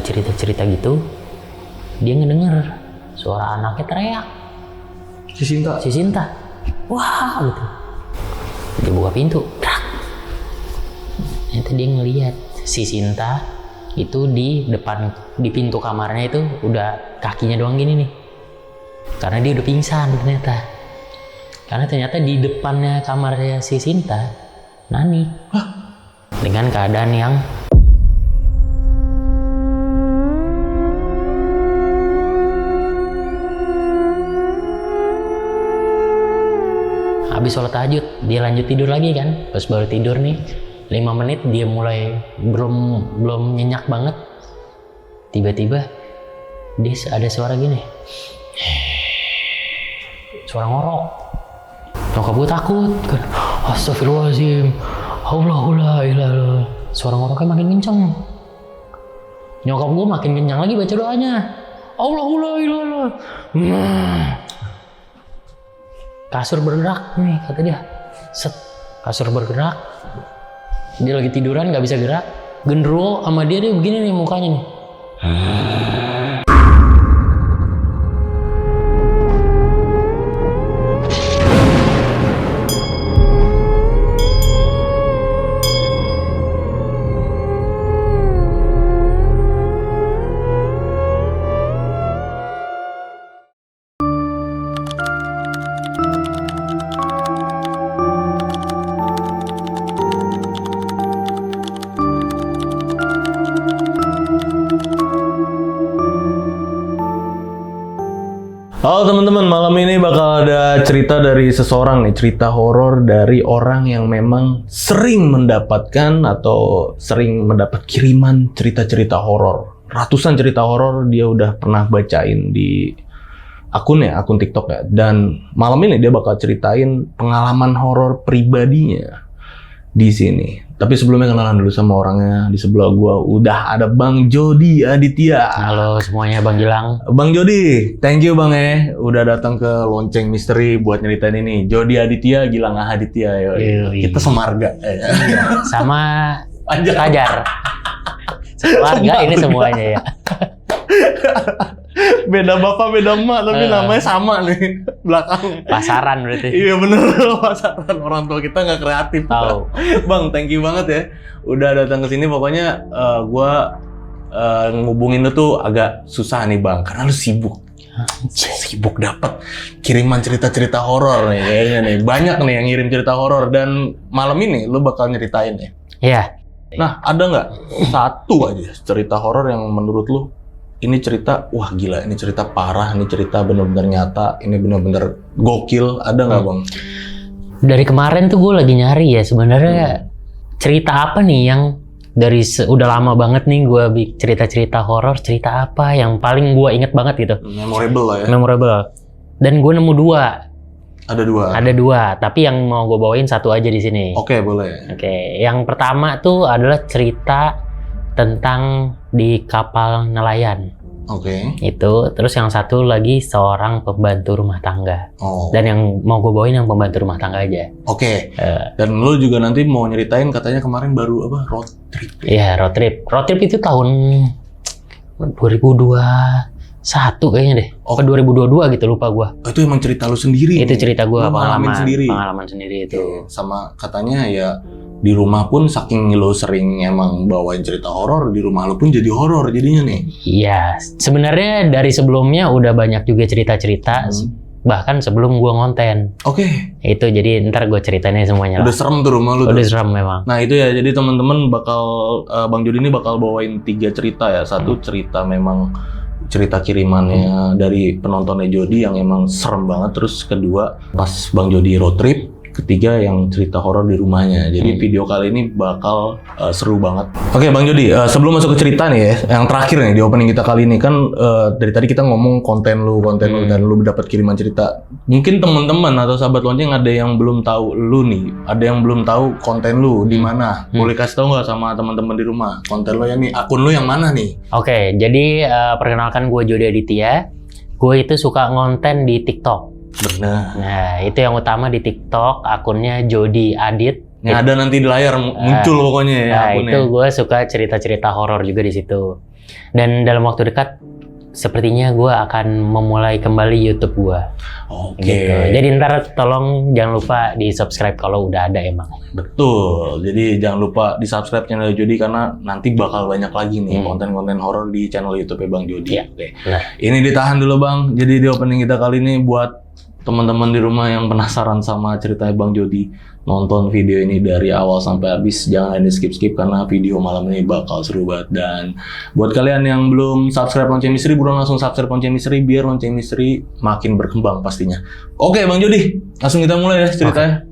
cerita-cerita gitu, dia ngedenger suara anaknya teriak. Si Sinta. Wah gitu. Dia buka pintu. Trak. Ternyata dia ngelihat si Sinta itu di pintu kamarnya itu udah kakinya doang gini nih. Karena dia udah pingsan ternyata. Karena ternyata di depannya kamarnya si Sinta, Nani. Hah? Dengan keadaan yang habis sholat tahajud, dia lanjut tidur lagi kan. Pas baru tidur nih 5 menit dia mulai belum nyenyak banget. Tiba-tiba dia ada suara gini. Suara ngorok. Nyokap gue takut kan. Astagfirullahaladzim. Allahulailah. Suara ngoroknya makin kenceng. Nyokap gue makin kencang lagi baca doanya. Allahulailah. Kasur bergerak nih kata dia. Set. Kasur bergerak. Dia lagi tiduran nggak bisa gerak. Gendruwo sama dia begini nih mukanya nih. Halo teman-teman, malam ini bakal ada cerita dari seseorang nih, cerita horor dari orang yang memang sering mendapatkan atau sering mendapat kiriman cerita-cerita horor. Ratusan cerita horor dia udah pernah bacain di akun TikTok ya. Dan malam ini dia bakal ceritain pengalaman horor pribadinya di sini. Tapi sebelumnya kenalan dulu sama orangnya. Di sebelah gua udah ada Bang Jody Aditya. Halo semuanya, Bang Gilang. Bang Jody, thank you Bang udah datang ke Lonceng Misteri buat nyeritain ini. Jody Aditya, Gilang Aditya. Kita semarga. Sama Fajar. Semarga ini semuanya ya. Beda bapak, beda emak, tapi namanya sama nih belakang. Pasaran berarti. Iya bener, pasaran. Orang tua kita nggak kreatif. Tahu. Bang, thank you banget ya. Udah datang ke sini. Pokoknya gua ngubungin lu tuh agak susah nih Bang, karena lu sibuk. Sibuk dapat kiriman cerita-cerita horor nih kayaknya nih. Banyak nih yang ngirim cerita horor dan malam ini lu bakal nyeritain ya. Iya. Nah, ada nggak satu aja cerita horor yang menurut lu ini cerita, wah gila, ini cerita parah, ini cerita bener-bener nyata, ini bener-bener gokil, ada nggak Bang? Dari kemarin tuh gue lagi nyari ya sebenarnya cerita apa nih yang dari udah lama banget nih gue cerita-cerita horor, cerita apa yang paling gue inget banget gitu. Memorable lah ya. Memorable. Dan gue nemu 2. Ada 2, tapi yang mau gue bawain satu aja di sini. Oke, boleh. Oke, yang pertama tuh adalah cerita tentang di kapal nelayan. Oke. Itu, terus yang satu lagi seorang pembantu rumah tangga. Oh. Dan yang mau gue bawain yang pembantu rumah tangga aja. Oke. Dan lu juga nanti mau nyeritain katanya kemarin baru apa road trip. Iya, road trip. Road trip itu tahun 2021 kayaknya deh. Oh. 2022 gitu, lupa gua. Oh, itu emang cerita lu sendiri. Itu cerita gua, pengalaman sendiri itu. Sama katanya ya di rumah pun saking lo sering emang bawain cerita horor, di rumah lo pun jadi horor jadinya nih. Iya, sebenarnya dari sebelumnya udah banyak juga cerita-cerita, bahkan sebelum gua ngonten. Oke. Itu jadi ntar gua ceritainnya semuanya. Udah serem tuh rumah lo. Udah serem memang. Nah itu ya, jadi teman-teman bakal Bang Jody ini bakal bawain 3 cerita ya. Satu cerita memang cerita kirimannya dari penontonnya Jody yang emang serem banget. Terus kedua pas Bang Jody road trip. Ketiga yang cerita horor di rumahnya. Jadi video kali ini bakal seru banget. Oke Bang Jody, sebelum masuk ke cerita nih ya, yang terakhir nih di opening kita kali ini kan dari tadi kita ngomong konten lu dan lu dapat kiriman cerita. Mungkin teman-teman atau sahabat lonceng ada yang belum tahu lu nih, ada yang belum tahu konten lu di mana. Boleh kasih tahu nggak sama teman-teman di rumah konten lu ya nih, akun lu yang mana nih? Oke, jadi perkenalkan gue Jody Aditya. Gue itu suka ngonten di TikTok. Benar. Nah, itu yang utama di TikTok, akunnya Jody Adit. Yang ada nanti di layar muncul pokoknya ya Nah, akunnya. itu gue suka cerita-cerita horor juga di situ. Dan dalam waktu dekat sepertinya gue akan memulai kembali YouTube gue. Oke. Gitu. Jadi ntar tolong jangan lupa di subscribe kalau udah ada emang. Betul. Jadi jangan lupa di subscribe channel Jody karena nanti bakal banyak lagi nih konten-konten horor di channel YouTube Bang Jody. Iya. Oke. Nah. Ini ditahan dulu Bang. Jadi di opening kita kali ini buat teman-teman di rumah yang penasaran sama ceritanya Bang Jody, nonton video ini dari awal sampai habis, jangan di skip-skip karena video malam ini bakal seru banget. Dan buat kalian yang belum subscribe Lonceng Misteri, buruan langsung subscribe Lonceng Misteri biar Lonceng Misteri makin berkembang pastinya. Oke Bang Jody, langsung kita mulai ya ceritanya.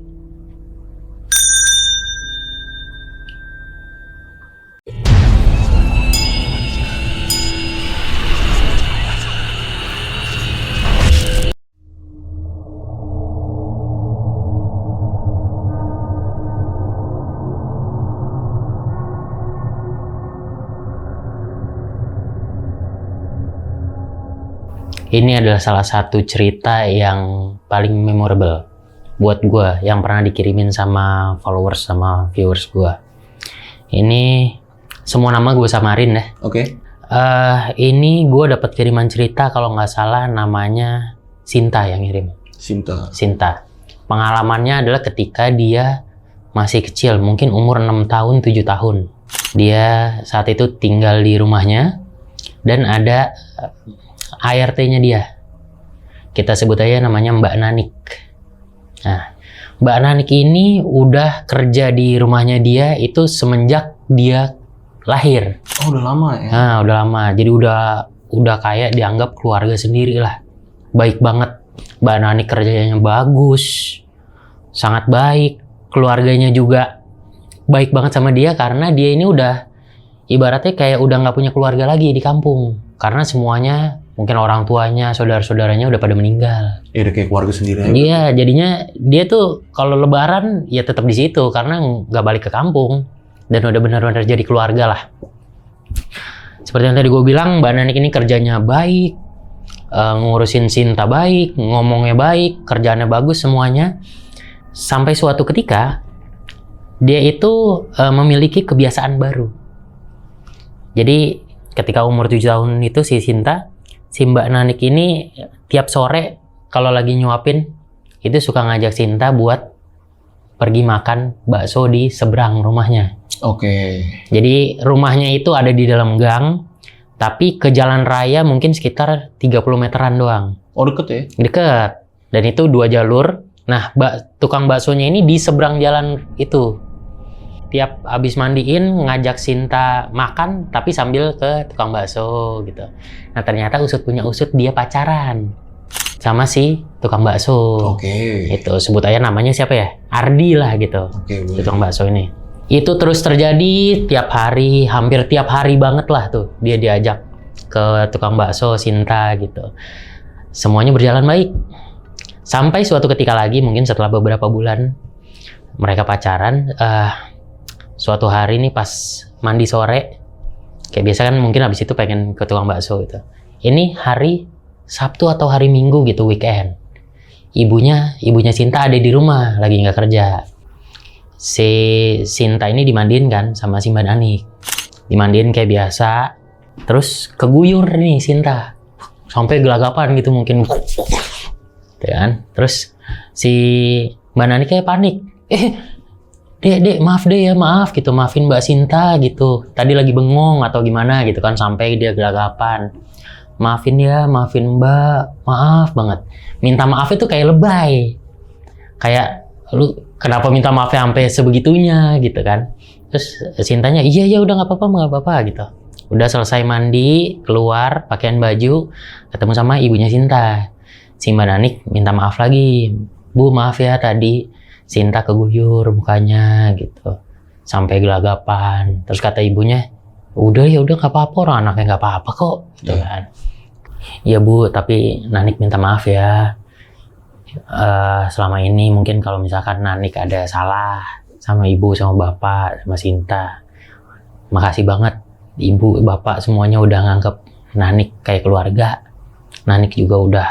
Ini adalah salah satu cerita yang paling memorable buat gue yang pernah dikirimin sama followers sama viewers gue. Ini semua nama gue samarin deh. Oke. Ini gue dapat kiriman cerita kalau nggak salah namanya Sinta yang ngirim. Sinta. Pengalamannya adalah ketika dia masih kecil, mungkin umur 6 tahun, 7 tahun. Dia saat itu tinggal di rumahnya dan ada ART-nya dia. Kita sebut aja namanya Mbak Nanik. Nah, Mbak Nanik ini udah kerja di rumahnya dia itu semenjak dia lahir. Oh, udah lama ya? Nah, udah lama. Jadi udah kayak dianggap keluarga sendiri lah. Baik banget. Mbak Nanik kerjanya bagus. Sangat baik. Keluarganya juga baik banget sama dia karena dia ini udah ibaratnya kayak udah nggak punya keluarga lagi di kampung. Karena semuanya, mungkin orang tuanya, saudara-saudaranya udah pada meninggal. Udah kayak keluarga sendiri. Iya, jadinya dia tuh kalau lebaran ya tetap di situ karena nggak balik ke kampung dan udah benar-benar jadi keluarga lah. Seperti yang tadi gue bilang, Mbak Nanik ini kerjanya baik, ngurusin Sinta baik, ngomongnya baik, kerjaannya bagus semuanya. Sampai suatu ketika dia itu memiliki kebiasaan baru. Jadi ketika umur 7 tahun itu si Sinta, si Mbak Nanik ini tiap sore kalau lagi nyuapin itu suka ngajak Sinta buat pergi makan bakso di seberang rumahnya. Oke. Jadi rumahnya itu ada di dalam gang, tapi ke jalan raya mungkin sekitar 30 meteran doang. Oh, deket ya? Deket. Dan itu 2 jalur. Nah, tukang baksonya ini di seberang jalan itu. Tiap habis mandiin ngajak Sinta makan tapi sambil ke tukang bakso gitu. Nah ternyata usut punya usut dia pacaran sama si tukang bakso. Oke. Itu sebut aja namanya siapa ya? Ardi lah gitu. Oke. Tukang bakso ini. Itu terus terjadi tiap hari, hampir tiap hari banget lah tuh dia diajak ke tukang bakso Sinta gitu. Semuanya berjalan baik. Sampai suatu ketika lagi mungkin setelah beberapa bulan mereka pacaran. Suatu hari nih pas mandi sore, kayak biasa kan mungkin habis itu pengen ke tukang bakso gitu. Ini hari Sabtu atau hari Minggu gitu, weekend. Ibunya Sinta ada di rumah, lagi nggak kerja. Si Sinta ini dimandiin kan sama si Mbak Nanik. Dimandiin kayak biasa, terus keguyur nih Sinta. Sampai gelagapan gitu mungkin. Kan? Terus si Mbak Nanik kayak panik. Dek, maaf deh ya, maaf gitu, maafin Mbak Sinta gitu. Tadi lagi bengong atau gimana gitu kan, sampai dia gelagapan. Maafin ya, maafin Mbak, maaf banget. Minta maaf itu kayak lebay. Kayak, lu kenapa minta maaf sampai sebegitunya gitu kan. Terus Sintanya, iya udah nggak apa-apa gitu. Udah selesai mandi, keluar, pakaian baju, ketemu sama ibunya Sinta. Si Mbak Nanik minta maaf lagi. Bu, maaf ya tadi Sinta keguyur mukanya gitu sampai gelagapan. Terus kata ibunya, udah nggak apa-apa, orang anaknya nggak apa-apa kok gitu kan. Iya Bu, tapi Nanik minta maaf ya, selama ini mungkin kalau misalkan Nanik ada salah sama ibu, sama bapak, sama Sinta, makasih banget ibu, bapak semuanya udah nganggep Nanik kayak keluarga. Nanik juga udah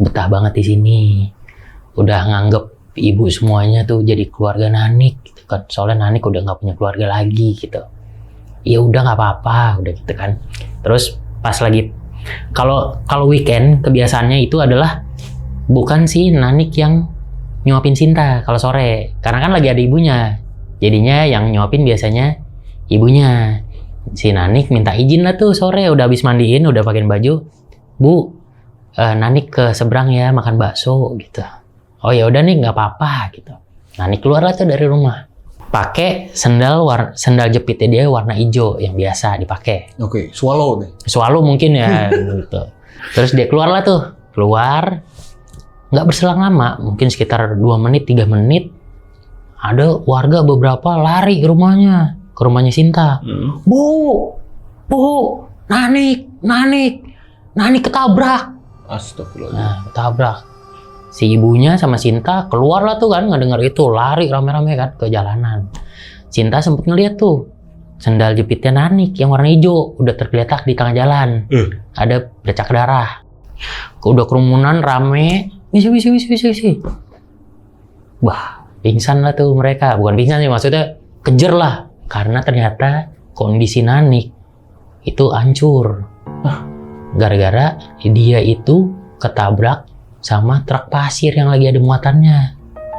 betah banget di sini, udah nganggep ibu semuanya tuh jadi keluarga Nanik gitu kan. Soalnya Nanik udah nggak punya keluarga lagi gitu. Ya udah nggak apa-apa, udah gitu kan. Terus pas lagi kalau weekend kebiasaannya itu adalah bukan si Nanik yang nyuapin Sinta kalau sore, karena kan lagi ada ibunya. Jadinya yang nyuapin biasanya ibunya. Si Nanik minta izin lah tuh sore, udah habis mandiin, udah pakein baju, Bu, Nanik ke seberang ya makan bakso gitu. Oh ya udah nih, nggak apa-apa gitu. Nanik keluar lah tuh dari rumah, pakai sendal jepitnya dia warna hijau yang biasa dipakai. Oke, swallow nih. Swallow mungkin ya gitu. Terus dia keluar lah tuh, nggak berselang lama, mungkin sekitar 2 menit 3 menit, ada warga beberapa lari ke rumahnya Sinta. Bu, Nanik ketabrak. Astagfirullah. Nah, ketabrak. Si ibunya sama Sinta keluar lah tuh kan, ngedenger itu, lari rame-rame kan ke jalanan. Sinta sempet ngeliat tuh sendal jepitnya Nanik yang warna hijau udah tergeletak di tengah jalan. Ada bercak darah. Udah kerumunan rame, misi. Wah, pingsan lah tuh mereka. Bukan pingsan sih, maksudnya kejer lah. Karena ternyata kondisi Nanik itu hancur. Gara-gara dia itu ketabrak sama truk pasir yang lagi ada muatannya.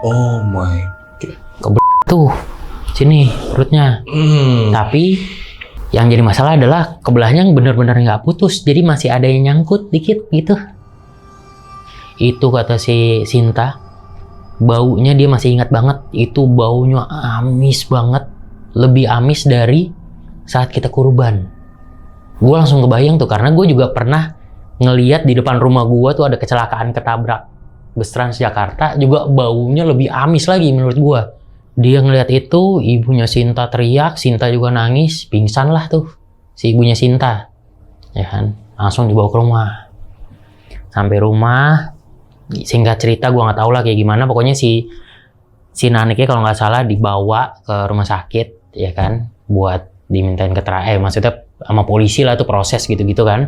Oh my god. Tuh, sini perutnya. Tapi yang jadi masalah adalah kebelahnya benar-benar nggak putus, jadi masih ada yang nyangkut dikit gitu. Itu kata si Sinta, baunya dia masih ingat banget. Itu baunya amis banget, lebih amis dari saat kita kurban. Gue langsung kebayang tuh, karena gue juga pernah ngeliat di depan rumah gue tuh ada kecelakaan ketabrak bus Transjakarta, juga baunya lebih amis lagi menurut gue. Dia ngeliat itu, ibunya Sinta teriak, Sinta juga nangis, pingsan lah tuh si ibunya Sinta, ya kan, langsung dibawa ke rumah. Sampai rumah, singkat cerita gue nggak tahu lah kayak gimana, pokoknya si Naniknya kalau nggak salah dibawa ke rumah sakit, ya kan, buat dimintain keterangan, maksudnya sama polisi lah tuh, proses gitu-gitu kan.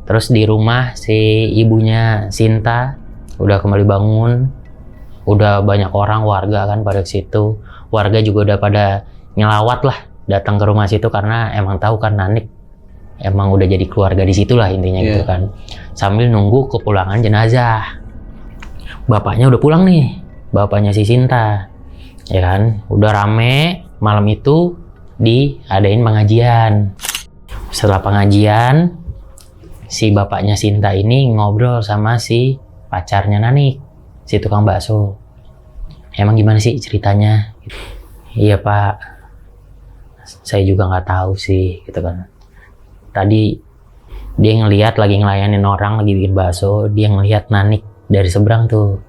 Terus di rumah si ibunya Sinta udah kembali bangun, udah banyak orang warga kan pada situ. Warga juga udah pada nyelawat lah datang ke rumah situ, karena emang tahu kan Nanik emang udah jadi keluarga di situ lah intinya gitu kan. Sambil nunggu kepulangan jenazah. Bapaknya udah pulang nih, bapaknya si Sinta, ya kan. Udah rame, malam itu diadain pengajian. Setelah pengajian, si bapaknya Sinta ini ngobrol sama si pacarnya Nanik, si tukang bakso. Emang gimana sih ceritanya? Iya Pak, saya juga nggak tahu sih, gitu kan. Tadi dia ngelihat lagi ngelayanin orang, lagi bikin bakso, dia ngelihat Nanik dari seberang tuh,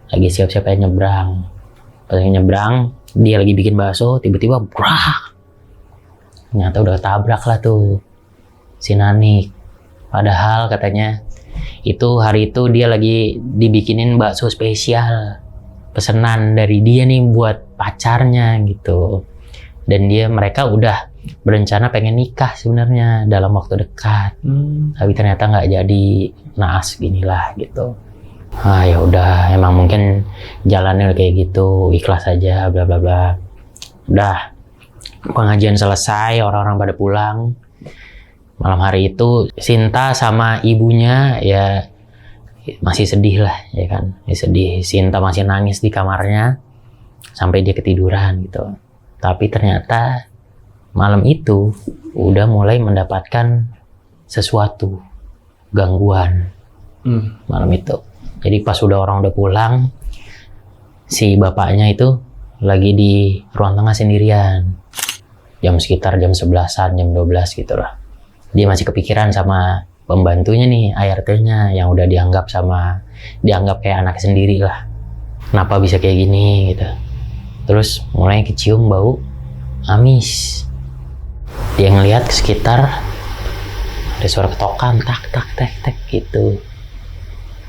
lagi siap-siap nyebrang. Pas nyebrang, dia lagi bikin bakso, tiba-tiba brak, ternyata udah ketabrak lah tuh si Nanik. Padahal katanya itu hari itu dia lagi dibikinin bakso spesial, pesanan dari dia nih buat pacarnya gitu. Dan mereka udah berencana pengen nikah sebenarnya dalam waktu dekat. Tapi ternyata nggak jadi, naas ginilah gitu. Ya udah, emang mungkin jalannya kayak gitu, ikhlas aja, bla bla bla. Udah, pengajian selesai, orang-orang pada pulang. Malam hari itu Sinta sama ibunya ya masih sedih lah, ya kan, sedih. Sinta masih nangis di kamarnya sampai dia ketiduran gitu. Tapi ternyata malam itu udah mulai mendapatkan sesuatu, gangguan malam itu. Jadi pas orang udah pulang, si bapaknya itu lagi di ruang tengah sendirian. Sekitar jam 11-an, jam 12 gitu lah. Dia masih kepikiran sama pembantunya nih, ART-nya yang udah dianggap kayak anak sendiri lah. Kenapa bisa kayak gini gitu. Terus mulai kecium bau amis. Dia ngelihat ke sekitar, ada suara ketokan, tak tak tek tek gitu.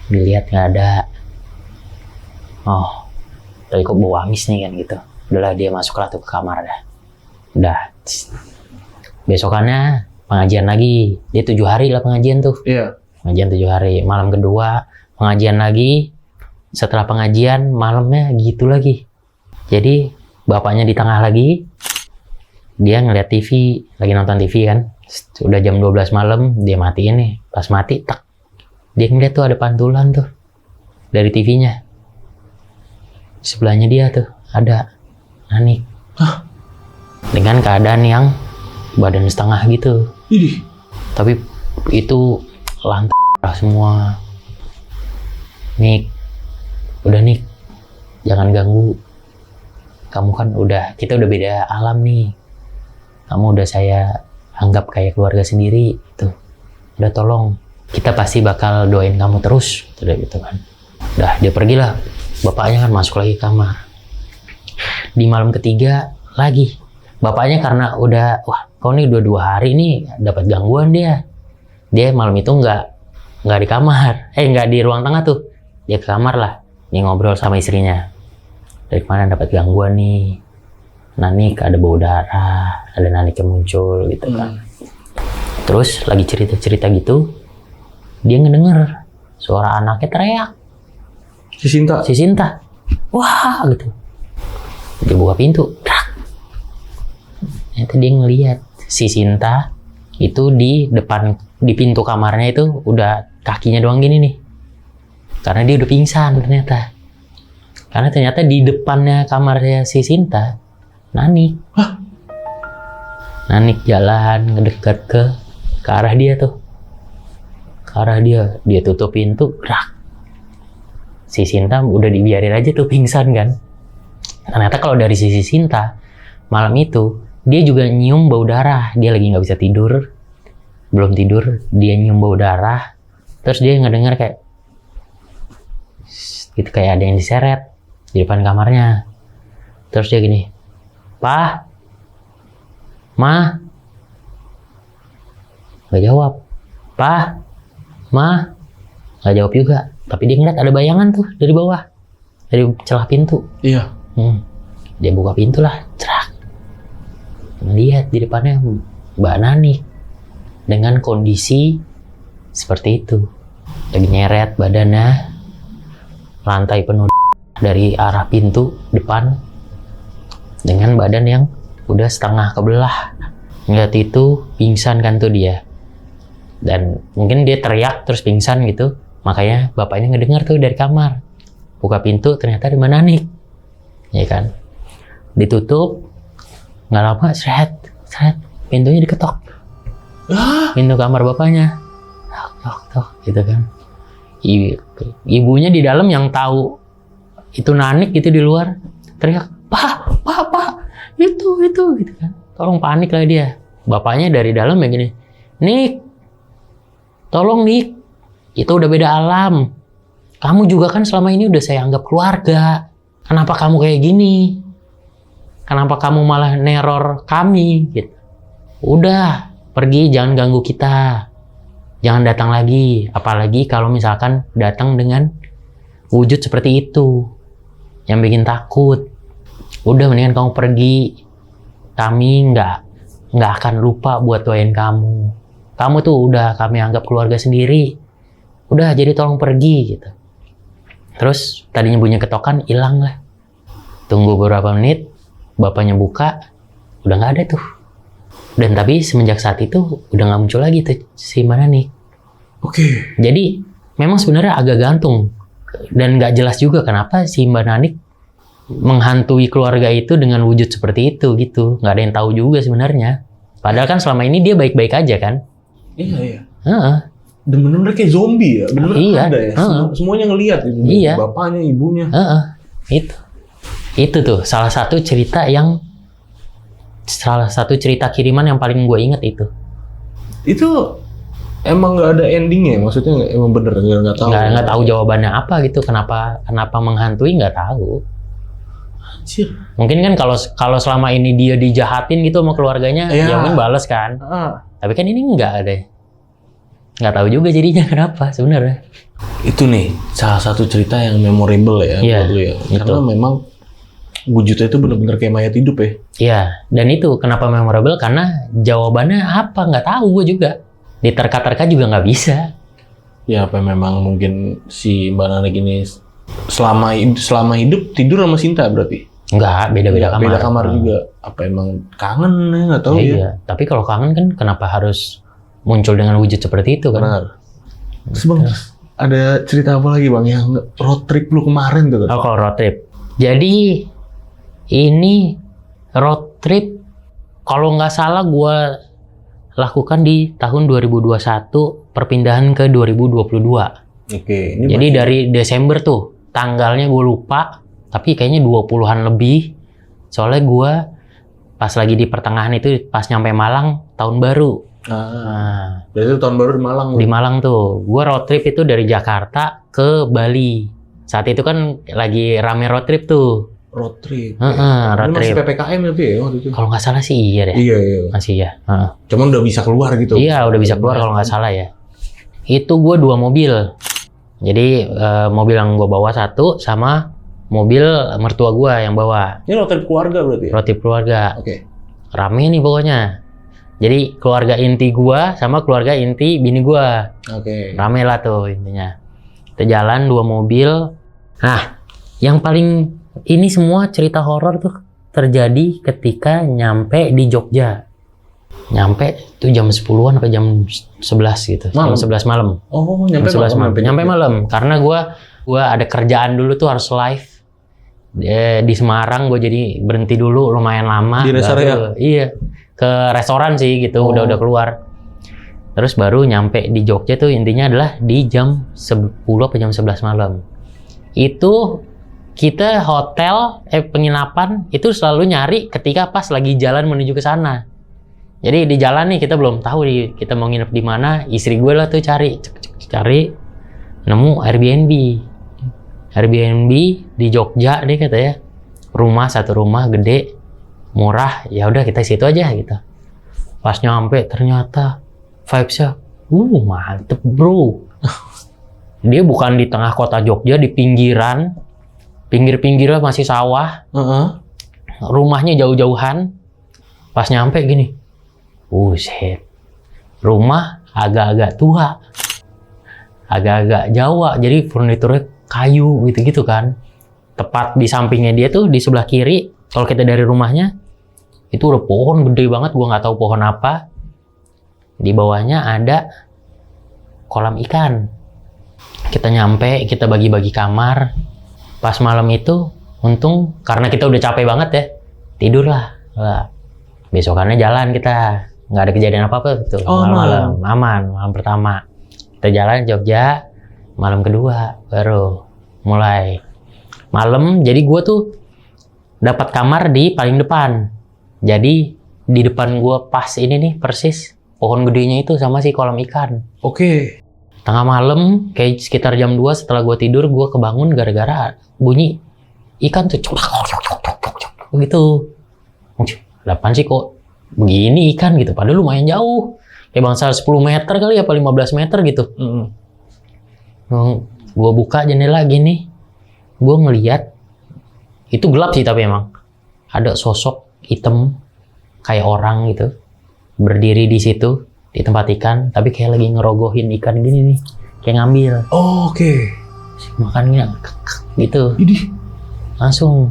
Dilihat nggak ada. Oh, tapi kok bau amis nih kan gitu. Udahlah, dia masuklah tuh ke kamar dah. Udah. Besokannya pengajian lagi. Dia 7 hari lah pengajian tuh. Iya. Pengajian 7 hari. Malam kedua pengajian lagi. Setelah pengajian malamnya gitu lagi. Jadi bapaknya di tengah lagi. Dia ngeliat TV, lagi nonton TV kan Udah jam 12 malam, dia matiin nih. Pas mati, tak. Dia ngeliat tuh ada pantulan tuh. Dari TV-nya. Sebelahnya dia tuh, ada Nanik. Hah? Dengan keadaan yang badan setengah gitu. Idih. Tapi itu lantai semua. Nik, udah Nik, jangan ganggu. Kamu kan kita udah beda alam nih. Kamu udah saya anggap kayak keluarga sendiri. Tuh, udah tolong. Kita pasti bakal doain kamu terus. Udah gitu kan. Udah, dia pergilah. Bapaknya kan masuk lagi kamar. Di malam ketiga lagi. Bapaknya karena udah, wah, kau nih udah 2 hari nih dapat gangguan dia. Dia malam itu nggak di kamar. Nggak di ruang tengah tuh. Dia ke kamar lah. Dia ngobrol sama istrinya. Dari mana dapat gangguan nih? Nanik ada bau darah, ada Nanik yang muncul gitu kan. Terus lagi cerita-cerita gitu, dia ngedenger suara anaknya teriak. Si Sinta. Wah gitu. Dia buka pintu. Ternyata dia ngelihat si Sinta itu di pintu kamarnya itu udah kakinya doang gini nih. Karena dia udah pingsan ternyata. Karena ternyata di depannya kamarnya si Sinta, Nanik. Hah? Nanik jalan ngedekat ke arah dia tuh. Ke arah dia tutup pintu, rak. Si Sinta udah dibiarin aja tuh pingsan kan. Ternyata kalau dari sisi Sinta, malam itu dia juga nyium bau darah. Dia lagi nggak bisa tidur, belum tidur, dia nyium bau darah. Terus dia ngedenger kayak gitu, kayak ada yang diseret di depan kamarnya. Terus dia gini, "Pa, Ma," nggak jawab. "Pa, Ma," nggak jawab juga. Tapi dia ngeliat ada bayangan tuh dari bawah, dari celah pintu. Iya. Dia buka pintu lah, cerak. Lihat di depannya Mbak Nanik dengan kondisi seperti itu, lagi nyeret badannya, lantai penuh dari arah pintu depan, dengan badan yang udah setengah kebelah. Ngeliat itu pingsan kan tuh dia, dan mungkin dia teriak terus pingsan gitu. Makanya bapaknya ngedengar tuh dari kamar, buka pintu ternyata ada Mbak Nanik, ya kan. Ditutup, nggak lama seret pintunya diketok. Pintu kamar bapaknya, tok gitu kan. Ibunya di dalam yang tahu itu Nanik gitu di luar teriak, "Pa, itu gitu kan." Tolong, panik lah dia. Bapaknya dari dalam ya gini, "Nik, tolong Nik, itu udah beda alam. Kamu juga kan selama ini udah saya anggap keluarga. Kenapa kamu kayak gini? Kenapa kamu malah neror kami?" Gitu. "Udah, pergi, jangan ganggu kita. Jangan datang lagi. Apalagi kalau misalkan datang dengan wujud seperti itu yang bikin takut. Udah, mendingan kamu pergi. Kami nggak akan lupa buat doain kamu. Kamu tuh udah kami anggap keluarga sendiri. Udah, jadi tolong pergi," gitu. Terus tadinya bunyi ketokan, hilang lah. Tunggu beberapa menit, bapaknya buka, udah nggak ada tuh. Dan tapi semenjak saat itu udah nggak muncul lagi tuh si Mbak Nanik. Oke. Jadi memang sebenarnya agak gantung dan nggak jelas juga kenapa si Mbak Nanik menghantui keluarga itu dengan wujud seperti itu gitu. Nggak ada yang tahu juga sebenarnya. Padahal kan selama ini dia baik-baik aja kan. Iya. Heeh. Dan bener-bener kayak zombie ya. Bener-bener Iya. ada ya. Semuanya ngelihat gitu. Iya. Bapaknya, ibunya. Itu tuh salah satu cerita kiriman yang paling gue inget itu. Itu emang nggak ada endingnya, maksudnya emang bener nggak tahu. Nggak tahu jawabannya apa gitu. Kenapa menghantui, nggak tahu. Anjir. Mungkin kan kalau selama ini dia dijahatin gitu sama keluarganya, ya mungkin bales kan. Tapi kan ini nggak ada. Nggak tahu juga jadinya kenapa sebenarnya. Itu nih salah satu cerita yang memorable ya buat lu ya. Karena memang wujudnya itu benar-benar kayak mayat hidup ya. Iya, dan itu kenapa memorable karena jawabannya apa nggak tahu gue juga. Diterka-terka juga nggak bisa. Ya apa memang mungkin si Mbak Nanik ini selama hidup tidur sama Sinta berarti? Enggak, beda-beda kamar. Beda kamar juga. Apa emang kangen ya, nggak tahu ya. Iya, tapi kalau kangen kan kenapa harus muncul dengan wujud seperti itu kan? Benar. Terus Bang, ada cerita apa lagi Bang yang road trip lu kemarin tuh? Oh, kalau road trip. Jadi ini road trip kalau nggak salah gue lakukan di tahun 2021, perpindahan ke 2022. Oke. Jadi dari Desember tuh, tanggalnya gue lupa, tapi kayaknya 20-an lebih. Soalnya gue pas lagi di pertengahan itu, pas nyampe Malang, tahun baru. Nah, berarti itu tahun baru di Malang. Di Malang tuh, gue road trip itu dari Jakarta ke Bali. Saat itu kan lagi rame road trip tuh. Road trip. Road masih trip. PPKM tapi ya waktu itu. Kalau nggak salah sih iya deh. Iya. Masih ya. Cuman udah bisa keluar gitu. Iya, udah bisa keluar kalau nggak salah ya. Itu gue 2 mobil. Jadi mobil yang gue bawa 1 sama mobil mertua gue yang bawa. Ini road trip keluarga berarti ya? Road trip keluarga. Oke. Rame nih pokoknya. Jadi keluarga inti gue sama keluarga inti bini gue. Oke. Rame lah tuh intinya. Kita jalan 2 mobil. Nah, yang paling ini semua cerita horor tuh terjadi ketika nyampe di Jogja. Nyampe itu jam 10-an atau jam 11 gitu. Malam? Jam 11 malam. Oh, nyampe Jam 11 malam. malam. Nyampe malam karena gua ada kerjaan dulu tuh harus live. Di Semarang gue jadi berhenti dulu lumayan lama. Di rest area? Iya. Ke restoran sih gitu, udah keluar. Terus baru nyampe di Jogja tuh intinya adalah di jam 10 atau jam 11 malam. Itu kita hotel, penginapan itu selalu nyari ketika pas lagi jalan menuju ke sana. Jadi di jalan nih kita belum tahu kita mau nginep di mana. Istri gue lah tuh cari, nemu Airbnb di Jogja nih katanya. Satu rumah gede, murah. Ya udah kita situ aja gitu. Pas nyampe ternyata vibes-nya, mantep bro. Dia bukan di tengah kota Jogja, di pinggiran. Pinggir-pinggirnya masih sawah. Rumahnya jauh-jauhan. Pas nyampe gini, buset. Rumah agak-agak tua. Agak-agak Jawa. Jadi furniturnya kayu gitu-gitu kan. Tepat di sampingnya dia tuh, di sebelah kiri. Kalau kita dari rumahnya, itu udah pohon gede banget. Gua nggak tahu pohon apa. Di bawahnya ada kolam ikan. Kita nyampe, kita bagi-bagi kamar. Pas malam itu, untung karena kita udah capek banget ya, tidurlah. Besokannya jalan kita, nggak ada kejadian apa-apa tuh. Malam-malam aman, malam pertama. Kita jalan Jogja, malam kedua baru mulai. Malam, jadi gue tuh dapat kamar di paling depan. Jadi di depan gue pas ini nih, persis pohon gedenya itu sama si kolam ikan. Oke. Tengah malam, kayak sekitar jam 2 setelah gue tidur, gue kebangun gara-gara bunyi ikan tuh begitu. Apaan sih kok begini ikan gitu, padahal lumayan jauh. Kayak bangsa 10 meter kali apa 15 meter gitu. Gue buka jendela gini, gue ngeliat, itu gelap sih tapi emang. Ada sosok hitam, kayak orang gitu, berdiri di situ. Di tempat ikan, tapi kayak lagi ngerogohin ikan gini nih, kayak ngambil. Oke. Makannya gitu. Idih. Langsung,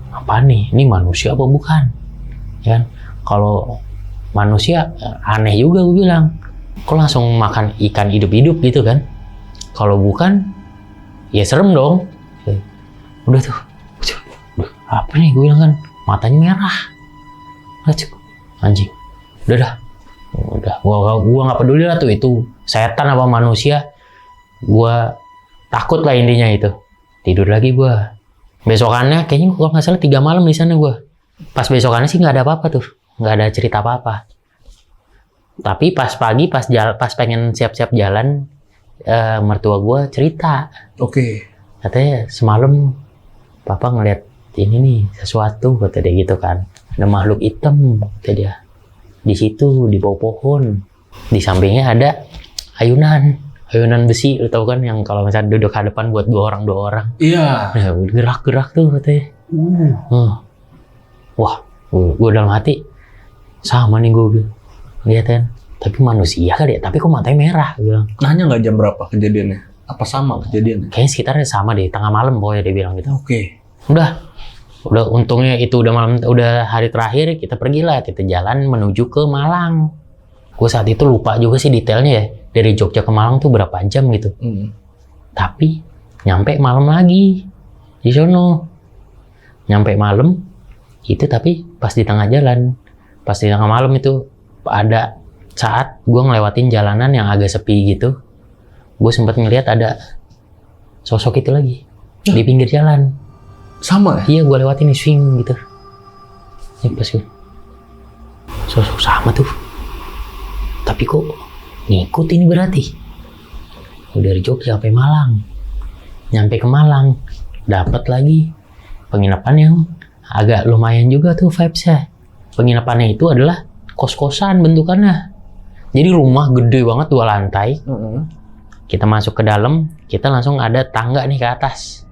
apa nih? Ini manusia apa bukan? Ya kan? Kalau manusia aneh juga gue bilang. Kok langsung makan ikan hidup-hidup gitu kan? Kalau bukan, ya serem dong. Udah tuh, apa nih gue bilang kan? Matanya merah. Anjing. Udah, gua nggak peduli lah tuh itu setan apa manusia, gua takut lah intinya itu. Tidur lagi gua. Besokannya kayaknya kalau nggak salah 3 malam di sana gua. Pas besokannya sih nggak ada apa-apa tuh, nggak ada cerita apa-apa. Tapi pas pagi pas pengen siap-siap jalan, mertua gua cerita. Oke. Katanya semalam papa ngeliat ini nih sesuatu, kata dia gitu kan. Ada makhluk hitam, kata dia. Di situ di bawah pohon, di sampingnya ada ayunan besi, lu tau kan yang kalau misalnya duduk hadapan buat 2 orang. Iya. Nah, gerak tuh katanya. Wah, gue dalam hati sama nih gue lihat kan, tapi manusia kali ya, tapi kok matanya merah, gue bilang. Nanya nggak jam berapa kejadiannya? Apa sama kejadiannya? Kayaknya sekitarnya sama deh, tengah malam pokoknya dia bilang gitu. Oke. Udah untungnya itu udah malam, udah hari terakhir, kita pergilah, kita jalan menuju ke Malang. Gue saat itu lupa juga sih detailnya ya, dari Jogja ke Malang tuh berapa jam gitu. Tapi nyampe malam lagi di sono. Nyampe malam itu, tapi pas di tengah jalan, pas di tengah malam itu ada saat gue ngelewatin jalanan yang agak sepi gitu, gue sempat ngeliat ada sosok itu lagi di pinggir jalan. Sama ya? Iya, gue lewatin nih, swing gitu. Ini pas gue, sosok sama tuh. Tapi kok ngikut ini berarti. Udah dari Jogja sampai Malang. Nyampe ke Malang, dapat lagi penginapan yang agak lumayan juga tuh vibes-nya. Penginapannya itu adalah kos-kosan bentukannya. Jadi rumah gede banget, 2 lantai. Kita masuk ke dalam, kita langsung ada tangga nih ke atas.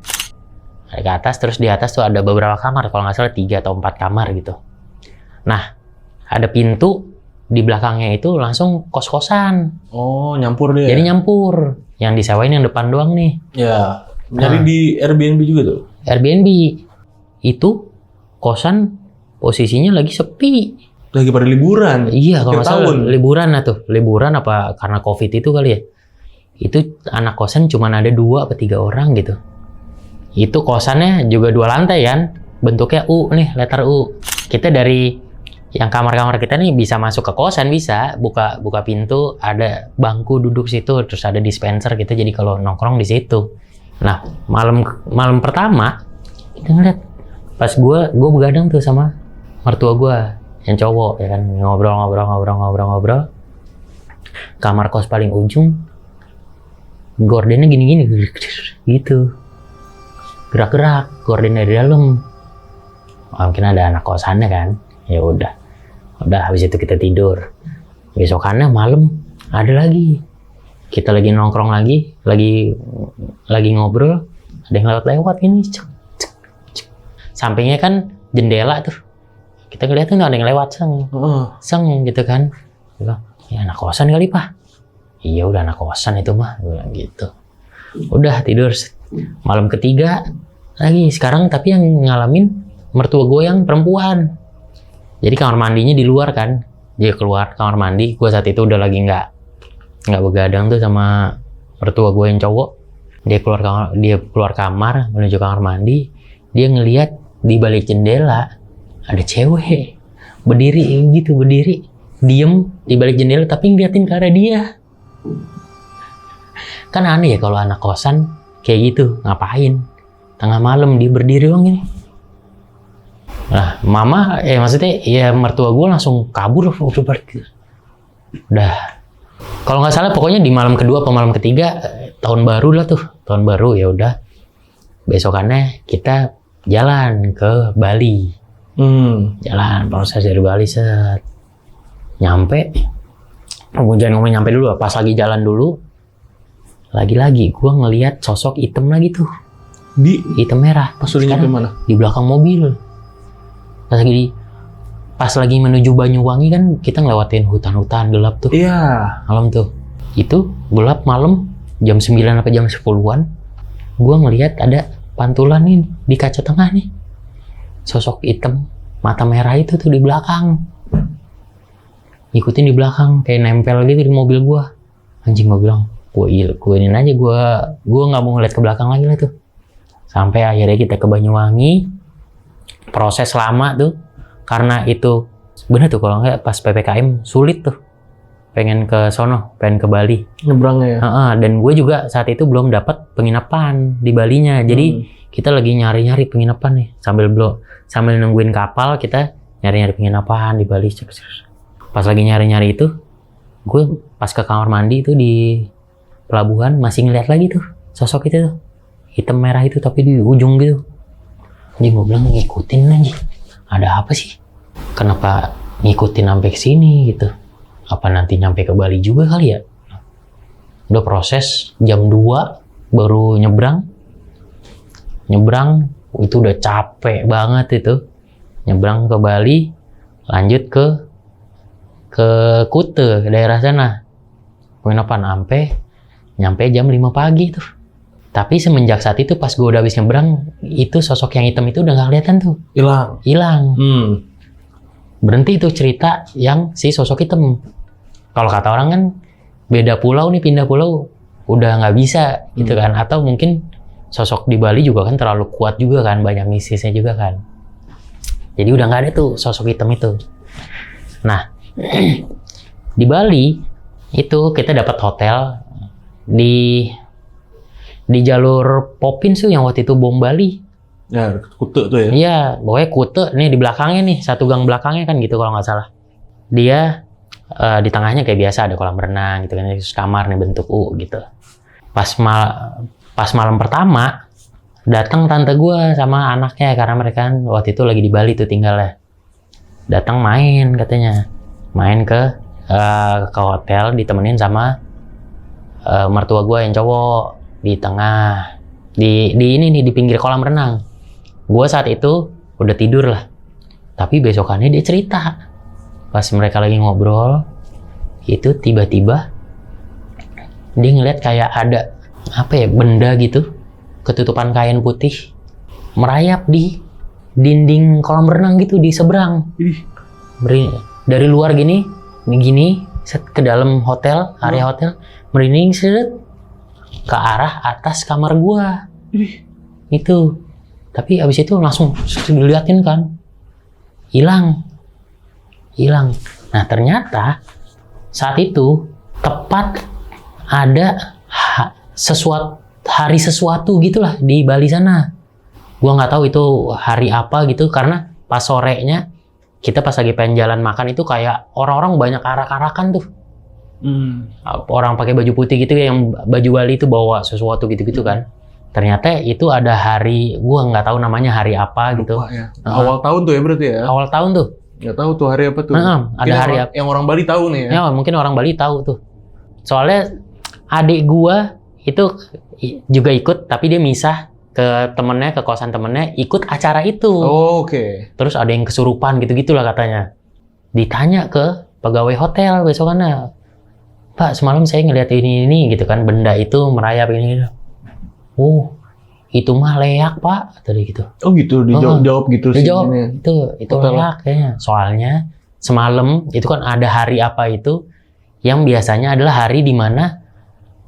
Ada ke atas, terus di atas tuh ada beberapa kamar, kalau nggak salah 3 atau 4 kamar gitu. Nah, ada pintu di belakangnya itu langsung kos-kosan. Oh, nyampur deh. Jadi nyampur. Yang disewain yang depan doang nih. Ya, nyari di Airbnb juga tuh? Airbnb. Itu kosan posisinya lagi sepi. Lagi pada liburan? Iya, kalau nggak salah liburan lah tuh. Liburan apa karena COVID itu kali ya. Itu anak kosan cuma ada 2 atau 3 orang gitu. Itu kosannya juga 2 lantai kan, bentuknya U nih, letter U. Kita dari yang kamar-kamar kita nih bisa masuk ke kosan, bisa buka pintu, ada bangku duduk situ, terus ada dispenser gitu, jadi kalau nongkrong di situ. Nah, malam pertama kita ngeliat pas gue begadang tuh sama mertua gue yang cowok ya kan, ngobrol. Kamar kos paling ujung, gordennya gini-gini gitu. Gerak-gerak, gorden dari dalam. Mungkin ada anak kosannya kan. Ya udah habis itu kita tidur. Besokannya malam ada lagi. Kita lagi nongkrong lagi ngobrol, ada yang lewat gini. Sampingnya kan jendela tuh. Kita ngeliatin ada yang lewat seng gitu kan. Ya anak kosan kali, Pak. Iya udah anak kosan itu mah, gitu. Udah tidur. Malam ketiga lagi, sekarang tapi yang ngalamin mertua gue yang perempuan. Jadi kamar mandinya di luar kan, dia keluar kamar mandi. Gue saat itu udah lagi nggak begadang tuh sama mertua gue yang cowok. Dia keluar kamar menuju kamar mandi. Dia ngelihat di balik jendela ada cewek berdiri diem di balik jendela tapi ngeliatin ke arah dia. Kan aneh ya kalau anak kosan kayak gitu, ngapain? Tengah malam dia berdiri doang gini. Nah, maksudnya ya mertua gue langsung kabur. Udah. Kalau nggak salah pokoknya di malam kedua atau malam ketiga, tahun baru lah tuh. Tahun baru ya udah. Besokannya kita jalan ke Bali. Jalan proses dari Bali set. Nyampe. Jangan ngomong nyampe dulu, pas lagi jalan dulu. Lagi-lagi gue ngelihat sosok hitam lagi tuh. Hitam merah. Pas udah nyampe mana? Di belakang mobil. Pas lagi menuju Banyuwangi kan kita ngelewatin hutan-hutan gelap tuh. Iya. Malam tuh. Itu gelap malam jam 9 apa jam 10-an. Gue ngelihat ada pantulan nih di kaca tengah nih. Sosok hitam mata merah itu tuh di belakang. Ikutin di belakang kayak nempel gitu di mobil gue. Anjing, gue bilang, gue ini aja, gue nggak mau ngeliat ke belakang lagi lah tuh. Sampai akhirnya kita ke Banyuwangi. Proses lama tuh karena itu bener tuh, kalau nggak pas PPKM sulit tuh pengen ke Bali nyebrangnya ya. Dan gue juga saat itu belum dapat penginapan di Balinya. Jadi kita lagi nyari penginapan nih sambil nungguin kapal, kita nyari penginapan di Bali. Pas lagi nyari itu, gue pas ke kamar mandi itu di pelabuhan masih ngeliat lagi tuh sosok itu tuh, hitam merah itu tapi di ujung gitu. Jadi gue bilang, ngikutin aja, ada apa sih? Kenapa ngikutin sampai ke sini gitu? Apa nanti nyampe ke Bali juga kali ya? Udah proses jam 2 baru nyebrang itu udah capek banget itu. Nyebrang ke Bali, lanjut ke Kute, daerah sana. Penginapan nyampe jam 5 pagi tuh. Tapi semenjak saat itu pas gue udah habis nyebrang, itu sosok yang hitam itu udah nggak kelihatan tuh. Hilang. Berhenti tuh cerita yang si sosok hitam. Kalau kata orang kan beda pulau nih, pindah pulau udah nggak bisa gitu kan. Atau mungkin sosok di Bali juga kan terlalu kuat juga kan, banyak mistisnya juga kan. Jadi udah nggak ada tuh sosok hitam itu. Nah, di Bali itu kita dapat hotel di jalur Popins tuh yang waktu itu bom Bali. Ya, Kute tuh ya. Iya, pokoknya Kute nih di belakangnya nih, satu gang belakangnya kan gitu kalau nggak salah. Dia di tengahnya kayak biasa ada kolam renang gitu kan, terus kamar nih bentuk U gitu. Pas malam pertama datang tante gue sama anaknya karena mereka kan waktu itu lagi di Bali tuh tinggalnya. Datang main katanya, main ke hotel ditemenin sama mertua gue yang cowok. Di tengah di ini nih di pinggir kolam renang. Gue saat itu udah tidur lah, tapi besokannya dia cerita pas mereka lagi ngobrol itu tiba-tiba dia ngeliat kayak ada apa ya, benda gitu ketutupan kain putih merayap di dinding kolam renang gitu di seberang. Dari luar gini set ke dalam hotel, area hotel, merinding set ke arah atas kamar gua. Itu. Tapi abis itu langsung diliatin kan. Hilang. Nah, ternyata saat itu tepat ada hari sesuatu gitulah di Bali sana. Gua nggak tahu itu hari apa gitu karena pas sorenya kita pas lagi pengen jalan makan itu kayak orang-orang banyak arak-arakan tuh. Orang pakai baju putih gitu yang baju Bali itu bawa sesuatu gitu-gitu kan. Ternyata itu ada hari, gua nggak tahu namanya hari apa gitu. Ya. Awal tahun tuh ya berarti ya? Awal tahun tuh. Nggak tahu tuh hari apa tuh. Ada hari apa? Yang orang Bali tahu nih ya? Ya mungkin orang Bali tahu tuh. Soalnya adik gua itu juga ikut, tapi dia misah ke temennya, ke kosan temennya, ikut acara itu. Oke. Terus ada yang kesurupan gitu-gitulah katanya. Ditanya ke pegawai hotel besokannya, Pak, semalam saya ngeliat ini gitu kan, benda itu merayap ini. Itu mah leak, Pak, tadi gitu. Oh gitu, dijawab gitu sih. Dijawab, itu leak kayaknya. Soalnya semalam itu kan ada hari apa itu, yang biasanya adalah hari di mana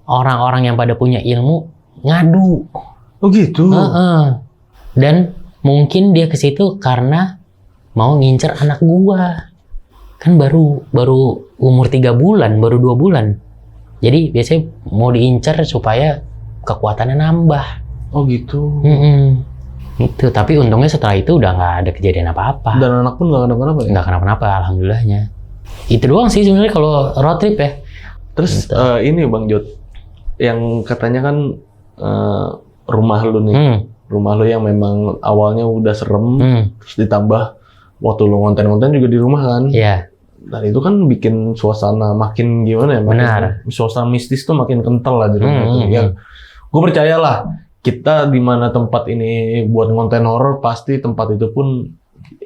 orang-orang yang pada punya ilmu ngadu. Oh gitu. Dan mungkin dia ke situ karena mau ngincer anak gua. Kan baru umur 3 bulan, baru 2 bulan. Jadi biasanya mau diincar supaya kekuatannya nambah. Oh gitu. Itu, tapi untungnya setelah itu udah nggak ada kejadian apa-apa. Dan anak pun nggak kenapa-napa ya? Nggak kenapa-napa, alhamdulillahnya. Itu doang sih sebenarnya kalau road trip ya. Terus ini Bang Jod, yang katanya kan rumah lu nih, rumah lu yang memang awalnya udah serem, terus ditambah waktu lu ngonten-ngonten juga di rumah kan? Iya. Dan itu kan bikin suasana makin gimana ya? Benar. Suasana mistis tuh makin kental lah di rumah itu. Yang gue percayalah, kita di mana tempat ini buat ngonten horor pasti tempat itu pun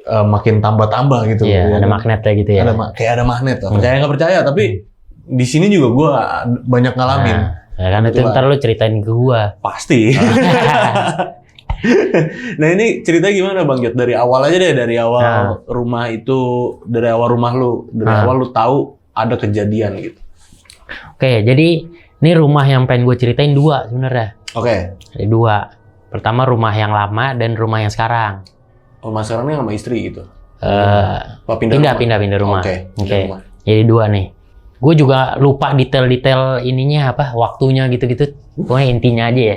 makin tambah-tambah gitu. Iya, ya, ada magnetnya gitu ya. Kayak ada magnet. Percaya nggak percaya, tapi di sini juga gue banyak ngalamin. Nah, kan itu ntar lu ceritain ke gua. Pasti. Nah ini cerita gimana Bang Jod? Dari awal aja deh, dari awal rumah itu, dari awal rumah lu, dari awal lu tahu ada kejadian gitu. Oke, jadi ini rumah yang pengen gue ceritain 2 sebenarnya. Oke. Ada 2. Pertama rumah yang lama dan rumah yang sekarang. Rumah sekarang ini sama istri gitu? Pindah rumah. Oke. Jadi 2 nih. Gue juga lupa detail-detail ininya apa, waktunya gitu-gitu. Pokoknya intinya aja ya.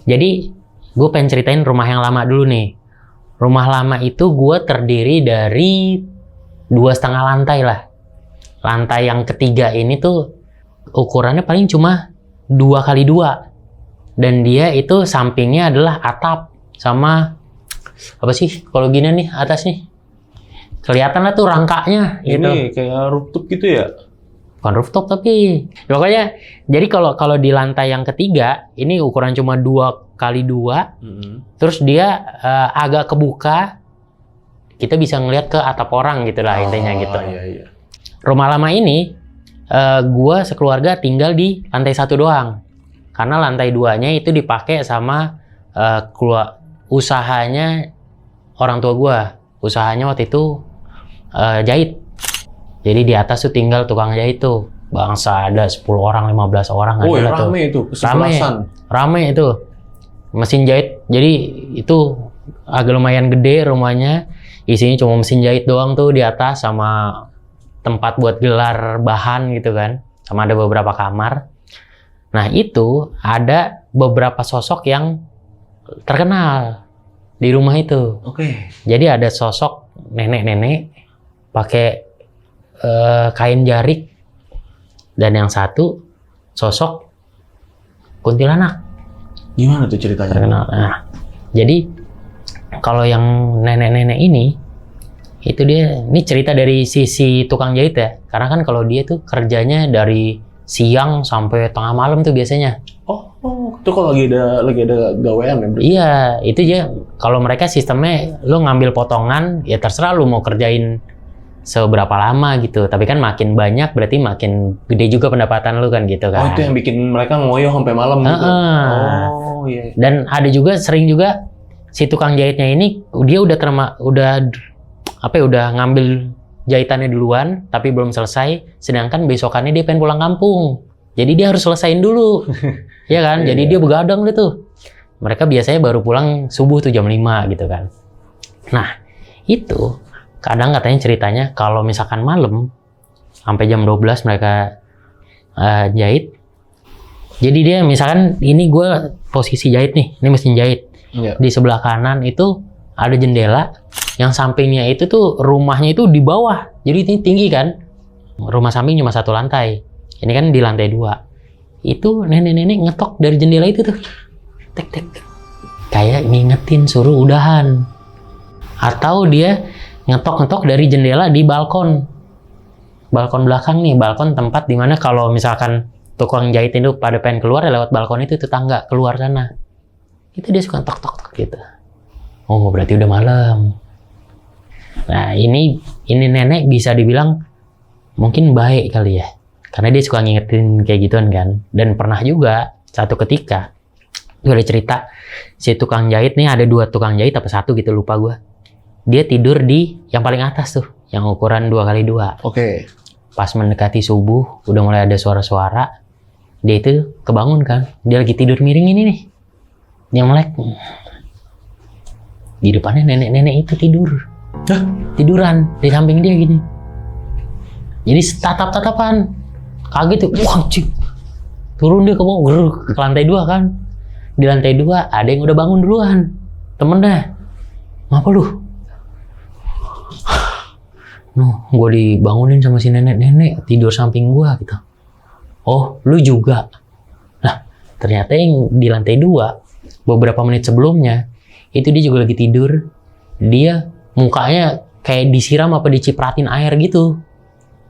Jadi gue pengen ceritain rumah yang lama dulu nih. Rumah lama itu gue terdiri dari 2,5 lantai lah. Lantai yang ketiga ini tuh ukurannya paling cuma 2x2. Dan dia itu sampingnya adalah atap sama apa sih kalau gini nih atas nih. Kelihatan lah tuh rangkanya gitu. Ini kayak rooftop gitu ya? Bukan rooftop tapi pokoknya jadi kalau di lantai yang ketiga ini ukuran cuma 2x2, terus dia agak kebuka, kita bisa ngeliat ke atap orang gitu lah intinya gitu. Iya. Rumah lama ini gua sekeluarga tinggal di lantai 1 doang. karena lantai 2-nya itu dipakai sama usahanya orang tua gua. Usahanya waktu itu jahit. Jadi di atas tuh tinggal tukang jahit tuh. Bangsa ada 10 orang, 15 orang. Oh ya, tuh. rame itu, kesebelasan. Rame itu. Mesin jahit. Jadi itu agak lumayan gede rumahnya. Isinya cuma mesin jahit doang tuh di atas sama tempat buat gelar bahan gitu kan. Sama ada beberapa kamar. Nah itu ada beberapa sosok yang terkenal di rumah itu. Oke. Jadi ada sosok nenek-nenek pakai kain jarik, dan yang satu sosok kuntilanak. Gimana tuh ceritanya? Terkenal. Nah, jadi kalau yang nenek-nenek ini itu ini cerita dari sisi tukang jahit ya. Karena kan kalau dia tuh kerjanya dari siang sampai tengah malam tuh biasanya. Oh, itu kalau lagi ada gawean ya? Iya, itu aja. Kalau mereka sistemnya lu ngambil potongan, ya terserah lu mau kerjain seberapa lama gitu. Tapi kan makin banyak berarti makin gede juga pendapatan lu kan gitu kan. Oh, itu yang bikin mereka ngoyo sampai malam gitu. Oh, iya. Dan ada juga sering juga si tukang jahitnya ini dia udah ngambil jahitannya duluan tapi belum selesai, sedangkan besokannya dia pengen pulang kampung. Jadi dia harus selesain dulu. Ya kan? Jadi dia begadang deh tuh. Mereka biasanya baru pulang subuh tuh jam 5 gitu kan. Nah, itu kadang katanya ceritanya kalau misalkan malam sampai jam 12 mereka jahit. Jadi dia misalkan ini gue posisi jahit nih, ini mesin jahit. Iya. Di sebelah kanan itu ada jendela, yang sampingnya itu tuh rumahnya itu di bawah. Jadi ini tinggi kan. Rumah samping cuma 1 lantai. Ini kan di lantai 2. Itu nenek-nenek ngetok dari jendela itu tuh. Tek tek. Kayak ngingetin suruh udahan. Atau dia ngetok-ngetok dari jendela di balkon. Balkon belakang nih, balkon tempat dimana kalau misalkan tukang jahit itu pada pengen keluar ya lewat balkon itu tetangga keluar sana. Itu dia suka tok-tok-tok gitu. Oh, berarti udah malam. Nah, ini nenek bisa dibilang mungkin baik kali ya. Karena dia suka ngingetin kayak gituan kan. Dan pernah juga satu ketika itu ada cerita si tukang jahit nih, ada 2 tukang jahit apa 1 gitu lupa gua. Dia tidur di yang paling atas tuh, yang ukuran 2x2. Oke. Pas mendekati subuh, udah mulai ada suara-suara. Dia itu kebangun kan. Dia lagi tidur miring ini nih. Dia melek. Di depannya nenek-nenek itu tidur. Hah? Tiduran di samping dia gini. Jadi tatap-tatapan. Kaget tuh. Wah, anjing. Turun dia ke bawah, ke lantai 2 kan. Di lantai 2 ada yang udah bangun duluan. Temen dah. Ngapa lu? Noh, gue dibangunin sama si nenek-nenek tidur samping gue gitu. Oh, lu juga? Nah, ternyata yang di lantai 2 beberapa menit sebelumnya itu dia juga lagi tidur. Dia mukanya kayak disiram apa dicipratin air gitu.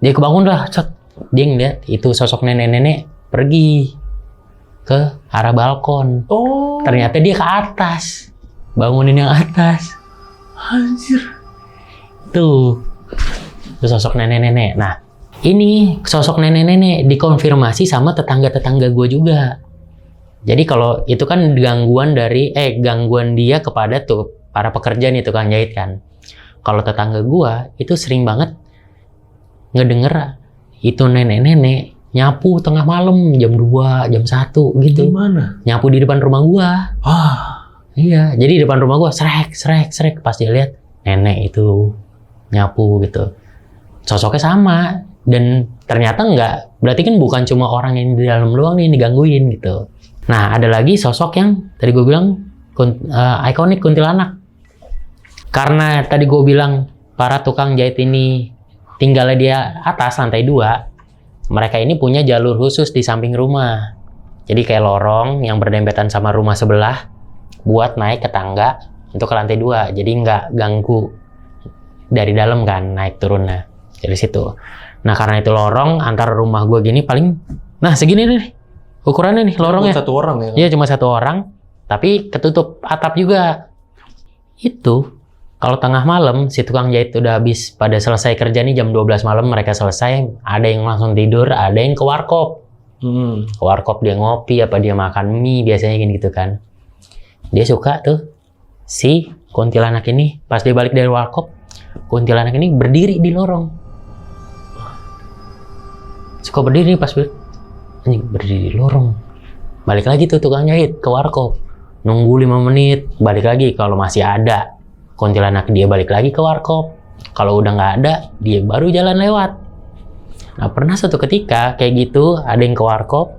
Dia kebangun lah, set. Dia ngeliat itu sosok nenek-nenek pergi ke arah balkon. Oh. Ternyata dia ke atas, bangunin yang atas. Anjir. Tuh, itu sosok nenek-nenek. Nah, ini sosok nenek-nenek dikonfirmasi sama tetangga-tetangga gue juga. Jadi kalau itu kan gangguan dia kepada tuh para pekerja nih tukang jahit kan. Kalau tetangga gue itu sering banget ngedenger itu nenek-nenek nyapu tengah malam jam 2, jam 1 gitu. Gimana? Nyapu di depan rumah gue. Iya, jadi di depan rumah gue srek. Pas dia lihat nenek itu nyapu gitu. Sosoknya sama. Dan ternyata enggak. Berarti kan bukan cuma orang yang di dalam doang nih digangguin gitu. Nah, ada lagi sosok yang tadi gue bilang ikonik kuntilanak. Karena tadi gue bilang para tukang jahit ini tinggalnya di atas lantai 2. Mereka ini punya jalur khusus di samping rumah. Jadi kayak lorong yang berdempetan sama rumah sebelah buat naik ke tangga untuk ke lantai 2. Jadi nggak ganggu dari dalam kan naik turunnya dari situ. Nah, karena itu lorong antara rumah gue gini paling segini nih ukurannya nih lorongnya. Cuma 1 orang ya? Iya, cuma 1 orang, tapi ketutup atap juga. Itu kalau tengah malam si tukang jahit udah habis pada selesai kerja nih jam 12 malam mereka selesai, ada yang langsung tidur, ada yang ke warkop. Ke warkop dia ngopi, apa dia makan mie, biasanya gitu kan. Dia suka tuh, si kuntilanak ini, pas dia balik dari warkop, kuntilanak ini berdiri di lorong. Suka berdiri pas berdiri di lorong. Balik lagi tuh tukang jahit ke warkop. Nunggu 5 menit, balik lagi. Kalau masih ada kuntilanak, dia balik lagi ke warkop. Kalau udah nggak ada, dia baru jalan lewat. Nah, pernah suatu ketika kayak gitu, ada yang ke warkop,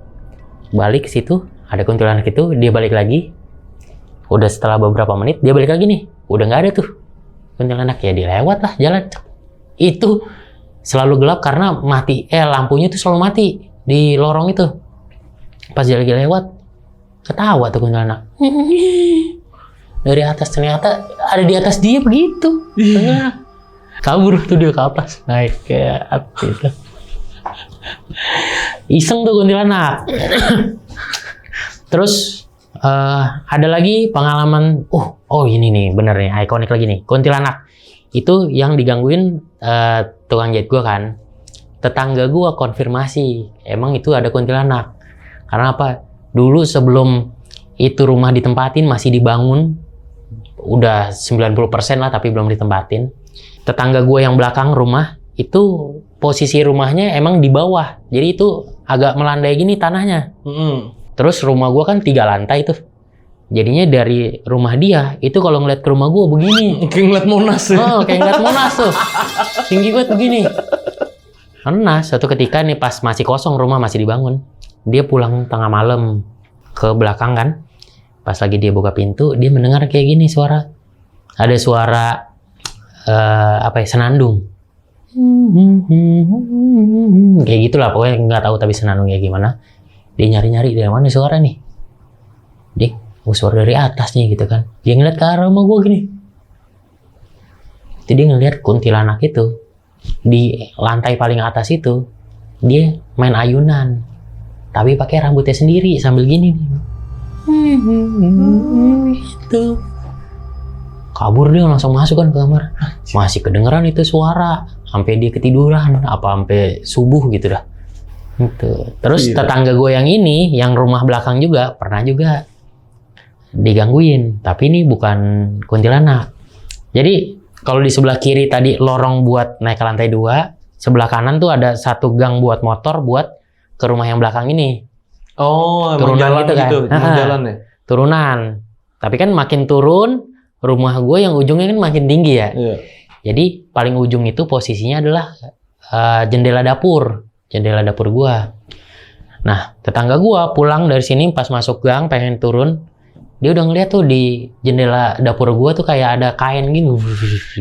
balik ke situ, ada kuntilanak itu, dia balik lagi. Udah setelah beberapa menit, dia balik lagi nih. Udah nggak ada tuh kuntilanak, ya dia lewat lah jalan. Itu selalu gelap karena lampunya tuh selalu mati di lorong itu. Pas dia lagi lewat, ketawa tuh kuntilanak. Dari atas, ternyata ada di atas dia begitu. Kabur tuh dia ke atas, naik kayak apa itu. Iseng tuh kuntilanak. Terus ada lagi pengalaman, ini nih bener nih, ikonik lagi nih. Kuntilanak itu yang digangguin tukang jahit gua kan. Tetangga gua konfirmasi, emang itu ada kuntilanak. Karena apa? Dulu sebelum itu rumah ditempatin, masih dibangun, udah 90% lah tapi belum ditempatin. Tetangga gue yang belakang rumah, itu posisi rumahnya emang di bawah. Jadi itu agak melandai gini tanahnya. Terus rumah gue kan 3 lantai tuh. Jadinya dari rumah dia, itu kalau ngeliat ke rumah gue begini. Kayak ngeliat Monas ya? Kayak ngeliat Monas tuh. Tinggi banget begini. Karena suatu ketika nih pas masih kosong rumah, masih dibangun. Dia pulang tengah malam ke belakang kan. Pas lagi dia buka pintu, dia mendengar kayak gini suara. Ada suara senandung. Kayak gitulah pokoknya, nggak tahu tapi senandung kayak gimana. Dia nyari-nyari dari mana suara nih. Dia suara dari atas nih gitu kan. Dia ngeliat ke arah rumah gue gini. Jadi dia ngeliat kuntilanak itu di lantai paling atas itu, dia main ayunan. Tapi pakai rambutnya sendiri sambil gini nih. Itu kabur, dia langsung masuk kan ke kamar. Masih kedengeran itu suara sampai dia ketiduran apa sampai subuh gitu dah. Gitu. Terus tetangga gue yang ini, yang rumah belakang juga pernah juga digangguin, tapi ini bukan kuntilanak. Jadi kalau di sebelah kiri tadi lorong buat naik ke lantai 2, sebelah kanan tuh ada satu gang buat motor buat ke rumah yang belakang ini. Turunan jalan gitu kan. Jalan ya? Turunan. Tapi kan makin turun, rumah gue yang ujungnya kan makin tinggi ya. Iya. Jadi paling ujung itu posisinya adalah jendela dapur. Jendela dapur gue. Nah, tetangga gue pulang dari sini pas masuk gang pengen turun. Dia udah ngeliat tuh di jendela dapur gue tuh kayak ada kain gini.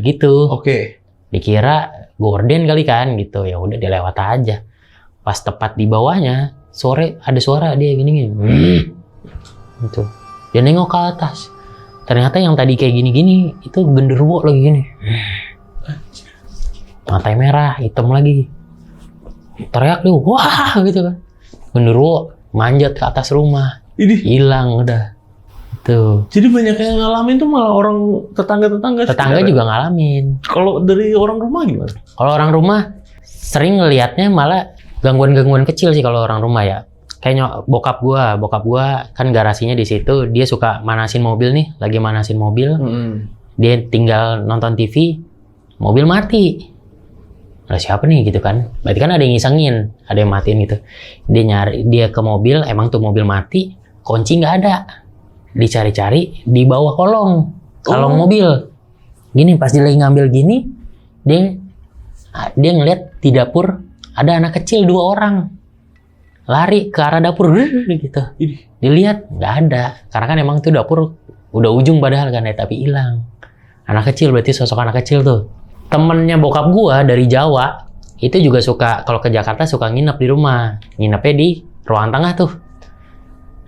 Gitu. Oke. Dikira gorden kali kan gitu. Ya udah dia lewat aja. Pas tepat di bawahnya, sore ada suara dia gini-gini. Gitu. Dia nengok ke atas. Ternyata yang tadi kayak gini-gini itu genderuwo lagi gini. Matanya merah, hitam lagi. Teriak dia, wah gitu kan. Genderuwo manjat ke atas rumah. Hilang udah. Tuh. Jadi banyak yang ngalamin tuh malah orang tetangga-tetangga. Tetangga juga ngalamin. Kalau dari orang rumah gimana? Kalau orang rumah sering ngelihatnya malah gangguan-gangguan kecil sih kalau orang rumah ya. Kayak bokap gua kan garasinya di situ, dia suka manasin mobil nih, lagi manasin mobil. Dia tinggal nonton TV, mobil mati. Lah siapa nih gitu kan? Berarti kan ada yang ngisengin, ada yang matiin gitu. Dia ke mobil, emang tuh mobil mati, kunci nggak ada. Dicari-cari di bawah kolong mobil. Gini pas dia lagi ngambil gini, dia ngeliat di dapur ada anak kecil 2 orang. Lari ke arah dapur gitu. Dilihat nggak ada, karena kan emang tuh dapur udah ujung padahal kan ya, tapi hilang. Anak kecil berarti sosok anak kecil tuh. Temennya bokap gua dari Jawa itu juga suka kalau ke Jakarta suka nginep di rumah, nginepnya di ruang tengah tuh.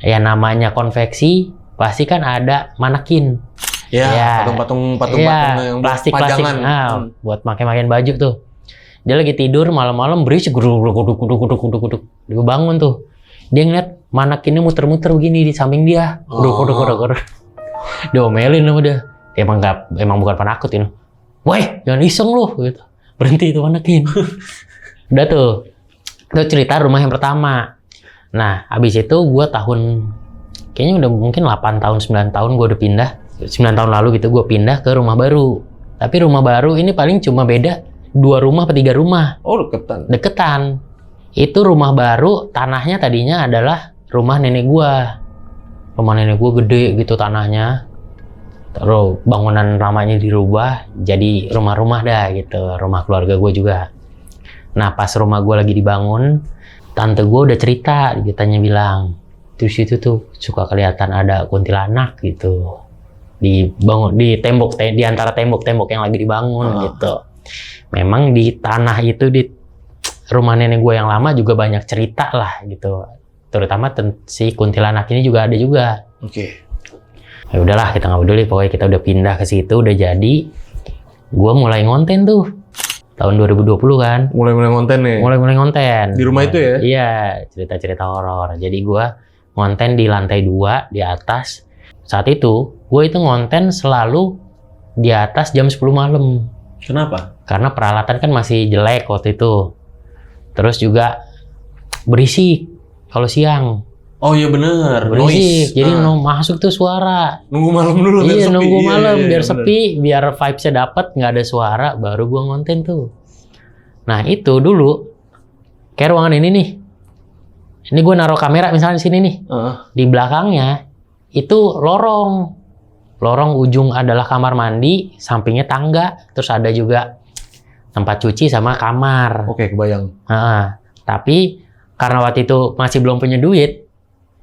Ya namanya konveksi pasti kan ada manekin. Ya. Patung yang plastik pajangan. Buat makin baju tuh. Dia lagi tidur malam-malam berisik guduk. Dia bangun tuh. Dia ngeliat manekinnya muter-muter begini di samping dia. Guduk. Dia omelin sama dia. Emang bukan penakut ini. Woi, jangan iseng lu gitu. Berhenti itu manekin. Udah tuh. Itu cerita rumah yang pertama. Nah, habis itu gue kayaknya udah mungkin 8 tahun, 9 tahun gue udah pindah. 9 tahun lalu gitu gue pindah ke rumah baru. Tapi rumah baru ini paling cuma beda 2 rumah atau 3 rumah. Oh, deketan. Deketan. Itu rumah baru, tanahnya tadinya adalah rumah nenek gue. Rumah nenek gue gede gitu tanahnya. Terus bangunan lamanya dirubah jadi rumah-rumah dah gitu. Rumah keluarga gue juga. Nah, pas rumah gue lagi dibangun, tante gue udah cerita, ditanya bilang, terus itu tuh suka kelihatan ada kuntilanak gitu. Di tembok, di antara tembok-tembok yang lagi dibangun gitu. Memang di tanah itu, di rumah nenek gue yang lama juga banyak cerita lah gitu. Terutama si kuntilanak ini juga ada juga. Oke. Ya udahlah, kita nggak peduli, pokoknya kita udah pindah ke situ, udah jadi. Gue mulai ngonten tuh tahun 2020 kan. Mulai ngonten nih. Mulai ngonten. Di rumah itu ya? Iya, cerita-cerita horor. Jadi gue ngonten di lantai 2 di atas. Saat itu gue itu ngonten selalu di atas jam 10 malam. Kenapa? Karena peralatan kan masih jelek waktu itu. Terus juga berisik kalau siang. Oh iya bener, Berisik. noise. Jadi masuk tuh suara. Nunggu malam dulu biar Iya, sepi. nunggu malam biar bener. sepi, biar vibes-nya dapet, nggak ada suara, baru gua ngonten tuh. Nah itu dulu kayak ruangan ini nih. Ini gue naruh kamera misalnya di sini nih. Di belakangnya itu lorong ujung adalah kamar mandi, sampingnya tangga, terus ada juga tempat cuci sama kamar. Oke, kebayang. Tapi karena waktu itu masih belum punya duit,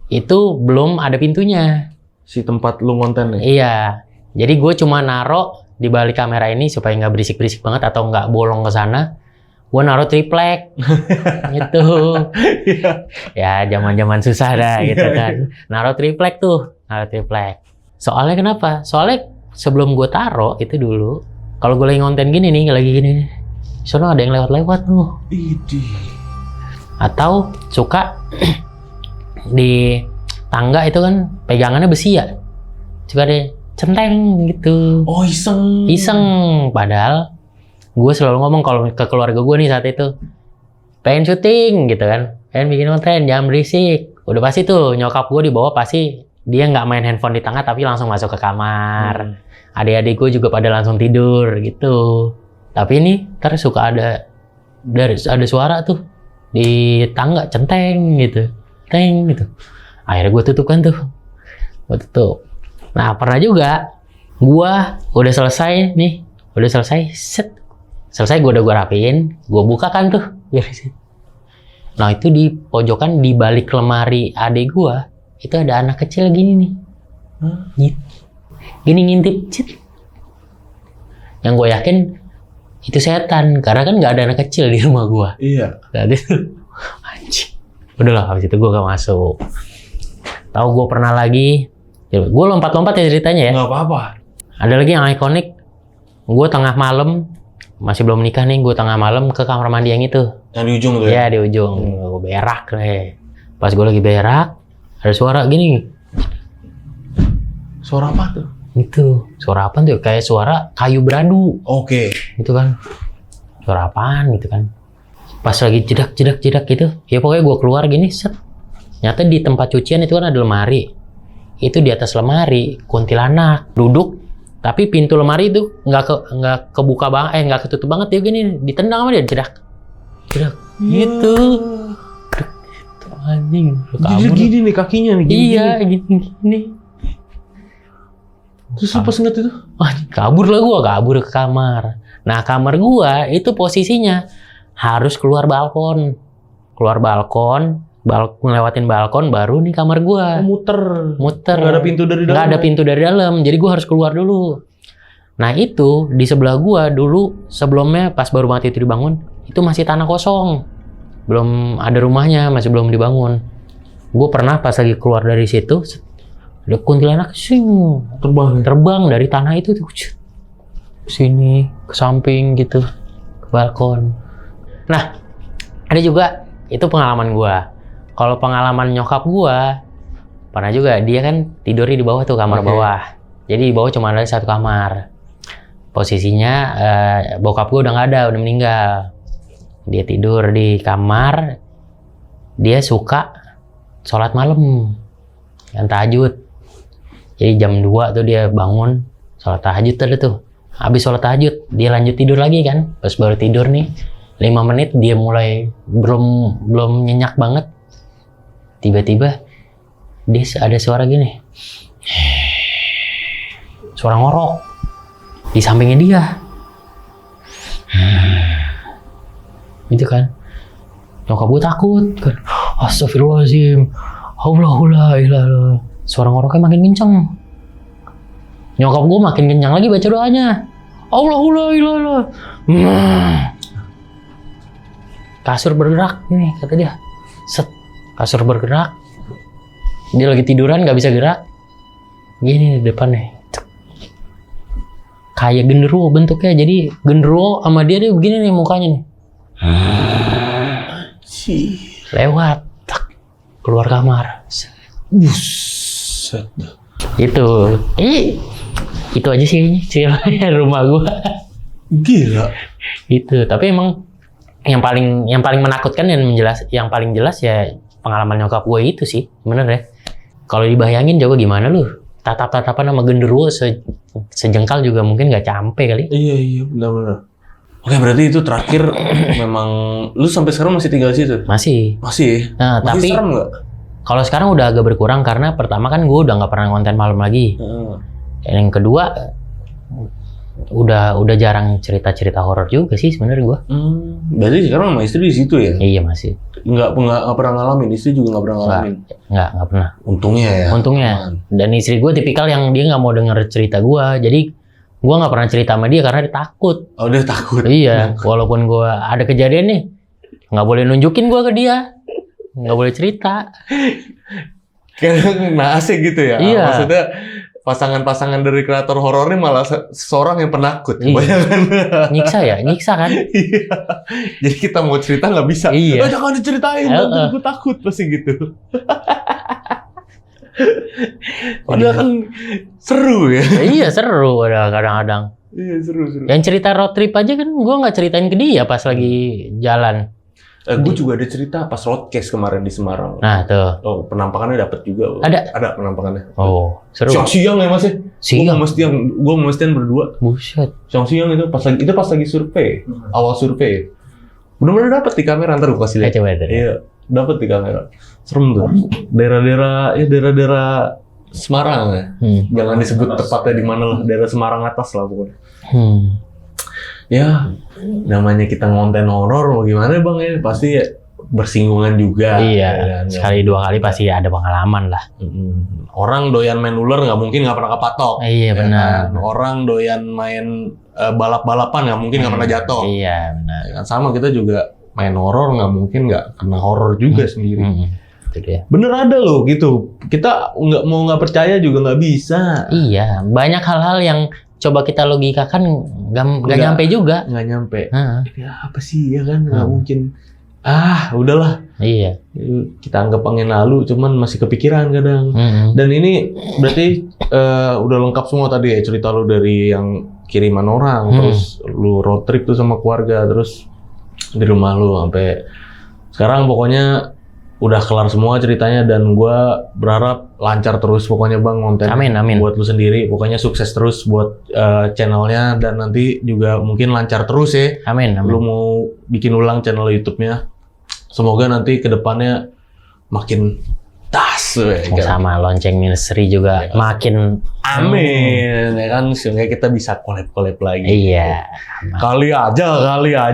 itu belum ada pintunya. Si tempat lu ngonten nih? Iya, jadi gue cuma naruh di balik kamera ini supaya nggak berisik-berisik banget atau nggak bolong ke sana. Gue naruh triplek gitu. Ya zaman-zaman susah dah gitu kan. Naruh triplek. Soalnya kenapa? Soalnya sebelum gue taruh itu dulu, kalau gue lagi ngonten gini nih, lagi gini nih, soalnya ada yang lewat-lewat tuh. Atau suka di tangga itu kan pegangannya besi ya, suka deh centeng gitu. Oh, iseng. Padahal gue selalu ngomong kalau ke keluarga gue nih saat itu, pengen syuting gitu kan, pengen bikin konten, jangan berisik. Udah pasti tuh nyokap gue di bawah pasti dia nggak main handphone di tengah tapi langsung masuk ke kamar. Adik-adik gue juga pada langsung tidur gitu. Tapi ini ntar suka ada suara tuh di tangga centeng gitu, gitu. Akhirnya gue tutup kan tuh, Nah pernah juga gue udah selesai, selesai gue rapiin, gue buka kan tuh. Nah itu di pojokan di balik lemari adik gue itu ada anak kecil gini nih, gini ngintip, Yang gue yakin itu setan, karena kan nggak ada anak kecil di rumah gue. Iya. Tadi anjing. Udahlah, habis itu gue gak masuk. Tahu gue pernah lagi, gue lompat-lompat ya ceritanya ya. Nggak apa-apa. Ada lagi yang ikonik, gue tengah malam, masih belum nikah nih, gue tengah malam ke kamar mandi yang itu. Yang di ujung tuh ya? Iya, di ujung. Gue berak deh. Pas gue lagi berak, ada suara gini. Suara apa tuh? Itu, suara apa tuh? Kayak suara kayu beradu. Oke. Gitu kan. Suara apaan gitu kan. Pas lagi jedak gitu, ya pokoknya gue keluar gini, set. Nyata di tempat cucian itu kan ada lemari. Itu di atas lemari, kuntilanak duduk, tapi pintu lemari itu nggak kebuka banget, nggak ketutup banget, dia gini ditendang sama dia, jedak. Gitu. Gitu anjing. Jadi gini nih kakinya nih. Iya, gini. Terus lu pas ngeliat itu? Kabur ke kamar. Nah, kamar gua itu posisinya harus keluar balkon, ngelewatin balkon baru nih kamar gua. Muter. Nggak ada pintu dari dalam. Nggak ada pintu dari dalam, jadi gua harus keluar dulu. Nah itu di sebelah gua dulu sebelumnya pas baru banget itu dibangun, itu masih tanah kosong, belum ada rumahnya, masih belum dibangun. Gua pernah pas lagi keluar dari situ, ada kuntilanak terbang dari tanah itu tuh, sini ke samping gitu, ke balkon. Nah ada juga itu pengalaman gua. Kalau pengalaman nyokap gua, pernah juga dia kan tidurnya di bawah tuh, kamar bawah. Jadi di bawah cuma ada satu kamar. Posisinya bokap gua udah nggak ada, udah meninggal. Dia tidur di kamar. Dia suka sholat malam, yang tahajud. Jadi jam 2 tuh dia bangun, sholat tahajud tadi tuh. Habis sholat tahajud, dia lanjut tidur lagi kan. Pas baru tidur nih, 5 menit dia mulai belum nyenyak banget. Tiba-tiba dia ada suara gini. Suara ngorok di sampingnya dia. Gitu kan. Nyokap gue takut kan. Astagfirullahaladzim. Alhamdulillah. Suara ngoroknya makin kenceng. Nyokap gue makin kencang lagi baca doanya. Alhamdulillah. Kasur bergerak nih kata dia. Set. Kasur bergerak. Dia lagi tiduran gak bisa gerak. Gini di depannya. Kayak genderuwo bentuknya. Jadi genderuwo sama dia begini nih mukanya nih. Lewat. Tak. Keluar kamar. Buset. Itu aja sih ceritanya rumah gua. Gila. Itu, tapi emang yang paling menakutkan dan yang paling jelas ya pengalaman nyokap gue itu sih, bener ya. Kalau dibayangin coba gimana lu? Tatap-tatapan sama genderuwo sejengkal juga mungkin nggak campe kali. Iya, benar-benar. Oke, berarti itu terakhir memang lu sampai sekarang masih tinggal di situ? Masih. Masih Nah, tapi serem nggak? kalau sekarang udah agak berkurang karena pertama kan gue udah nggak pernah konten malam lagi. Dan yang kedua udah jarang cerita horor juga sih sebenarnya gue. Berarti sekarang sama istri di situ ya? Iya masih. Nggak pernah ngalamin, istri juga nggak pernah ngalamin. Nggak pernah. Untungnya ya. Dan istri gue tipikal yang dia nggak mau denger cerita gue, jadi gue nggak pernah cerita sama dia karena dia takut. Oh, dia takut. Iya, walaupun gue ada kejadian nih, nggak boleh nunjukin gue ke dia, nggak boleh cerita. Karena asik gitu ya. Iya. Maksudnya pasangan-pasangan dari kreator horor ini malah seorang yang penakut. Iya. Nyiksa kan? Iya. Jadi kita mau cerita nggak bisa. Iya. Jangan diceritain, nanti gue takut pasti gitu. Padahal kan seru ya. Iya seru kadang-kadang. Iya seru. Yang cerita road trip aja kan gue nggak ceritain ke dia pas lagi jalan. Gue juga ada cerita pas roadcast kemarin di Semarang. Nah tuh. Oh, penampakannya dapat juga. Ada penampakannya. Oh seru. Siang ya mas ya. Siang. Gue mestian berdua. Buset. Siang itu pas lagi survei. Awal survei. Benar-benar dapat di kamera, ntar gue kasih lihat. Coba ya. Iya, dapat di kamera. Serem tuh. Daerah-daerah Semarang ya. Jangan disebut tepatnya di mana lah, daerah Semarang atas lah pokoknya. Ya, namanya kita ngonten horor mau gimana bang ya, pasti ya bersinggungan juga. Iya, ya, sekali dua kali pasti ada pengalaman lah. Orang doyan main ular nggak mungkin nggak pernah kepatok. Iya benar. Kan? Orang doyan main balap-balapan nggak mungkin nggak pernah jatuh. Iya benar. Ya, kan? Sama kita juga main horor nggak mungkin nggak kena horor juga sendiri. Itu dia. Bener ada loh gitu. Kita nggak percaya juga nggak bisa. Iya, banyak hal-hal yang coba kita logikakan nggak nyampe juga. Nggak nyampe. Ya apa sih ya kan nggak mungkin. Udahlah. Iya. Kita anggap angin lalu, cuman masih kepikiran kadang. Dan ini berarti udah lengkap semua tadi ya cerita lu dari yang kiriman orang, terus lu road trip tuh sama keluarga, terus di rumah lu sampai sekarang pokoknya udah kelar semua ceritanya dan gue berharap lancar terus pokoknya bang konten. Amin. Buat lu sendiri, pokoknya sukses terus buat channelnya dan nanti juga mungkin lancar terus ya. Amin. Lu mau bikin ulang channel YouTube-nya. Semoga nanti kedepannya makin tas. Sama Lonceng Ministry juga ya. Makin amin. Ya kan, sehingga kita bisa collab lagi. Iya. Kali aja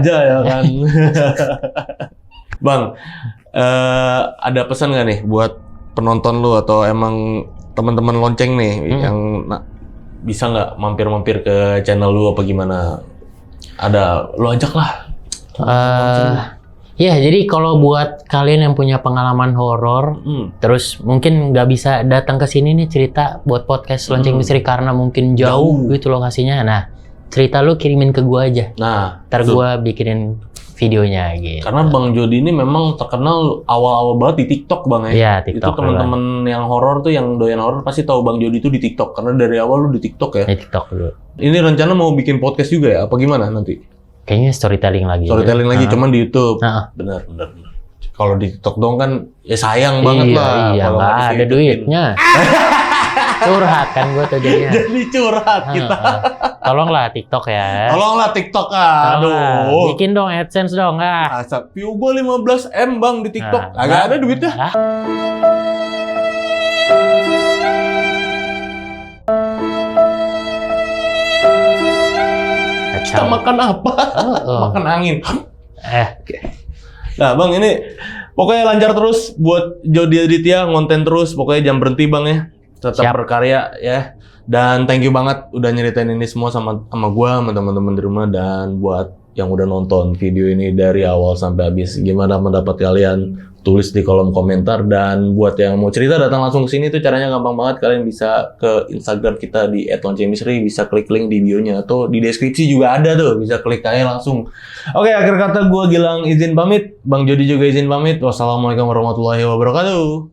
ya kan. Bang, ada pesan nggak nih buat penonton lu atau emang teman-teman lonceng nih yang bisa nggak mampir ke channel lu apa gimana? Ada, lu ajak lah. Ya, jadi kalau buat kalian yang punya pengalaman horor, terus mungkin nggak bisa datang ke sini nih cerita buat podcast Lonceng Misteri karena mungkin jauh gitu lokasinya. Nah, cerita lu kirimin ke gua aja. Nah, ntar gua bikinin videonya gitu. Karena Bang Jody ini memang terkenal awal-awal banget di TikTok bang ya. Iya, TikTok. Itu teman-teman yang horor tuh, yang doyan horor pasti tahu Bang Jody itu di TikTok karena dari awal lu di TikTok ya. Di TikTok dulu. Ini rencana mau bikin podcast juga ya? Apa gimana nanti? Kayaknya storytelling lagi. Storytelling lagi, cuman di YouTube. Benar. Kalau di TikTok dong kan ya sayang banget lah. Iya, kalau nggak nggak ada dihidupin. duitnya. Curhat kan gue tuh jadinya. Jadi curhat kita. Tolonglah TikTok ya. Tolonglah TikTok Tolonglah. aduh. Bikin dong AdSense dong. Asap view gue 15M bang di TikTok. Nah, Agak ada duitnya. Kita makan apa? Makan angin. Nah bang ini pokoknya lancar terus buat Jody Aditya, ngonten terus. Pokoknya jangan berhenti bang ya. Tetap Siap. berkarya ya. Dan thank you banget udah nyeritain ini semua sama gua, sama teman-teman di rumah. Dan buat yang udah nonton video ini dari awal sampai habis, gimana pendapat kalian? Tulis di kolom komentar. Dan buat yang mau cerita datang langsung ke sini tuh caranya gampang banget. Kalian bisa ke Instagram kita di @loncengmisteri, bisa klik link di bio-nya atau di deskripsi juga ada tuh, bisa klik aja langsung. Oke, akhir kata gua Gilang izin pamit, Bang Jody juga izin pamit. Wassalamualaikum warahmatullahi wabarakatuh.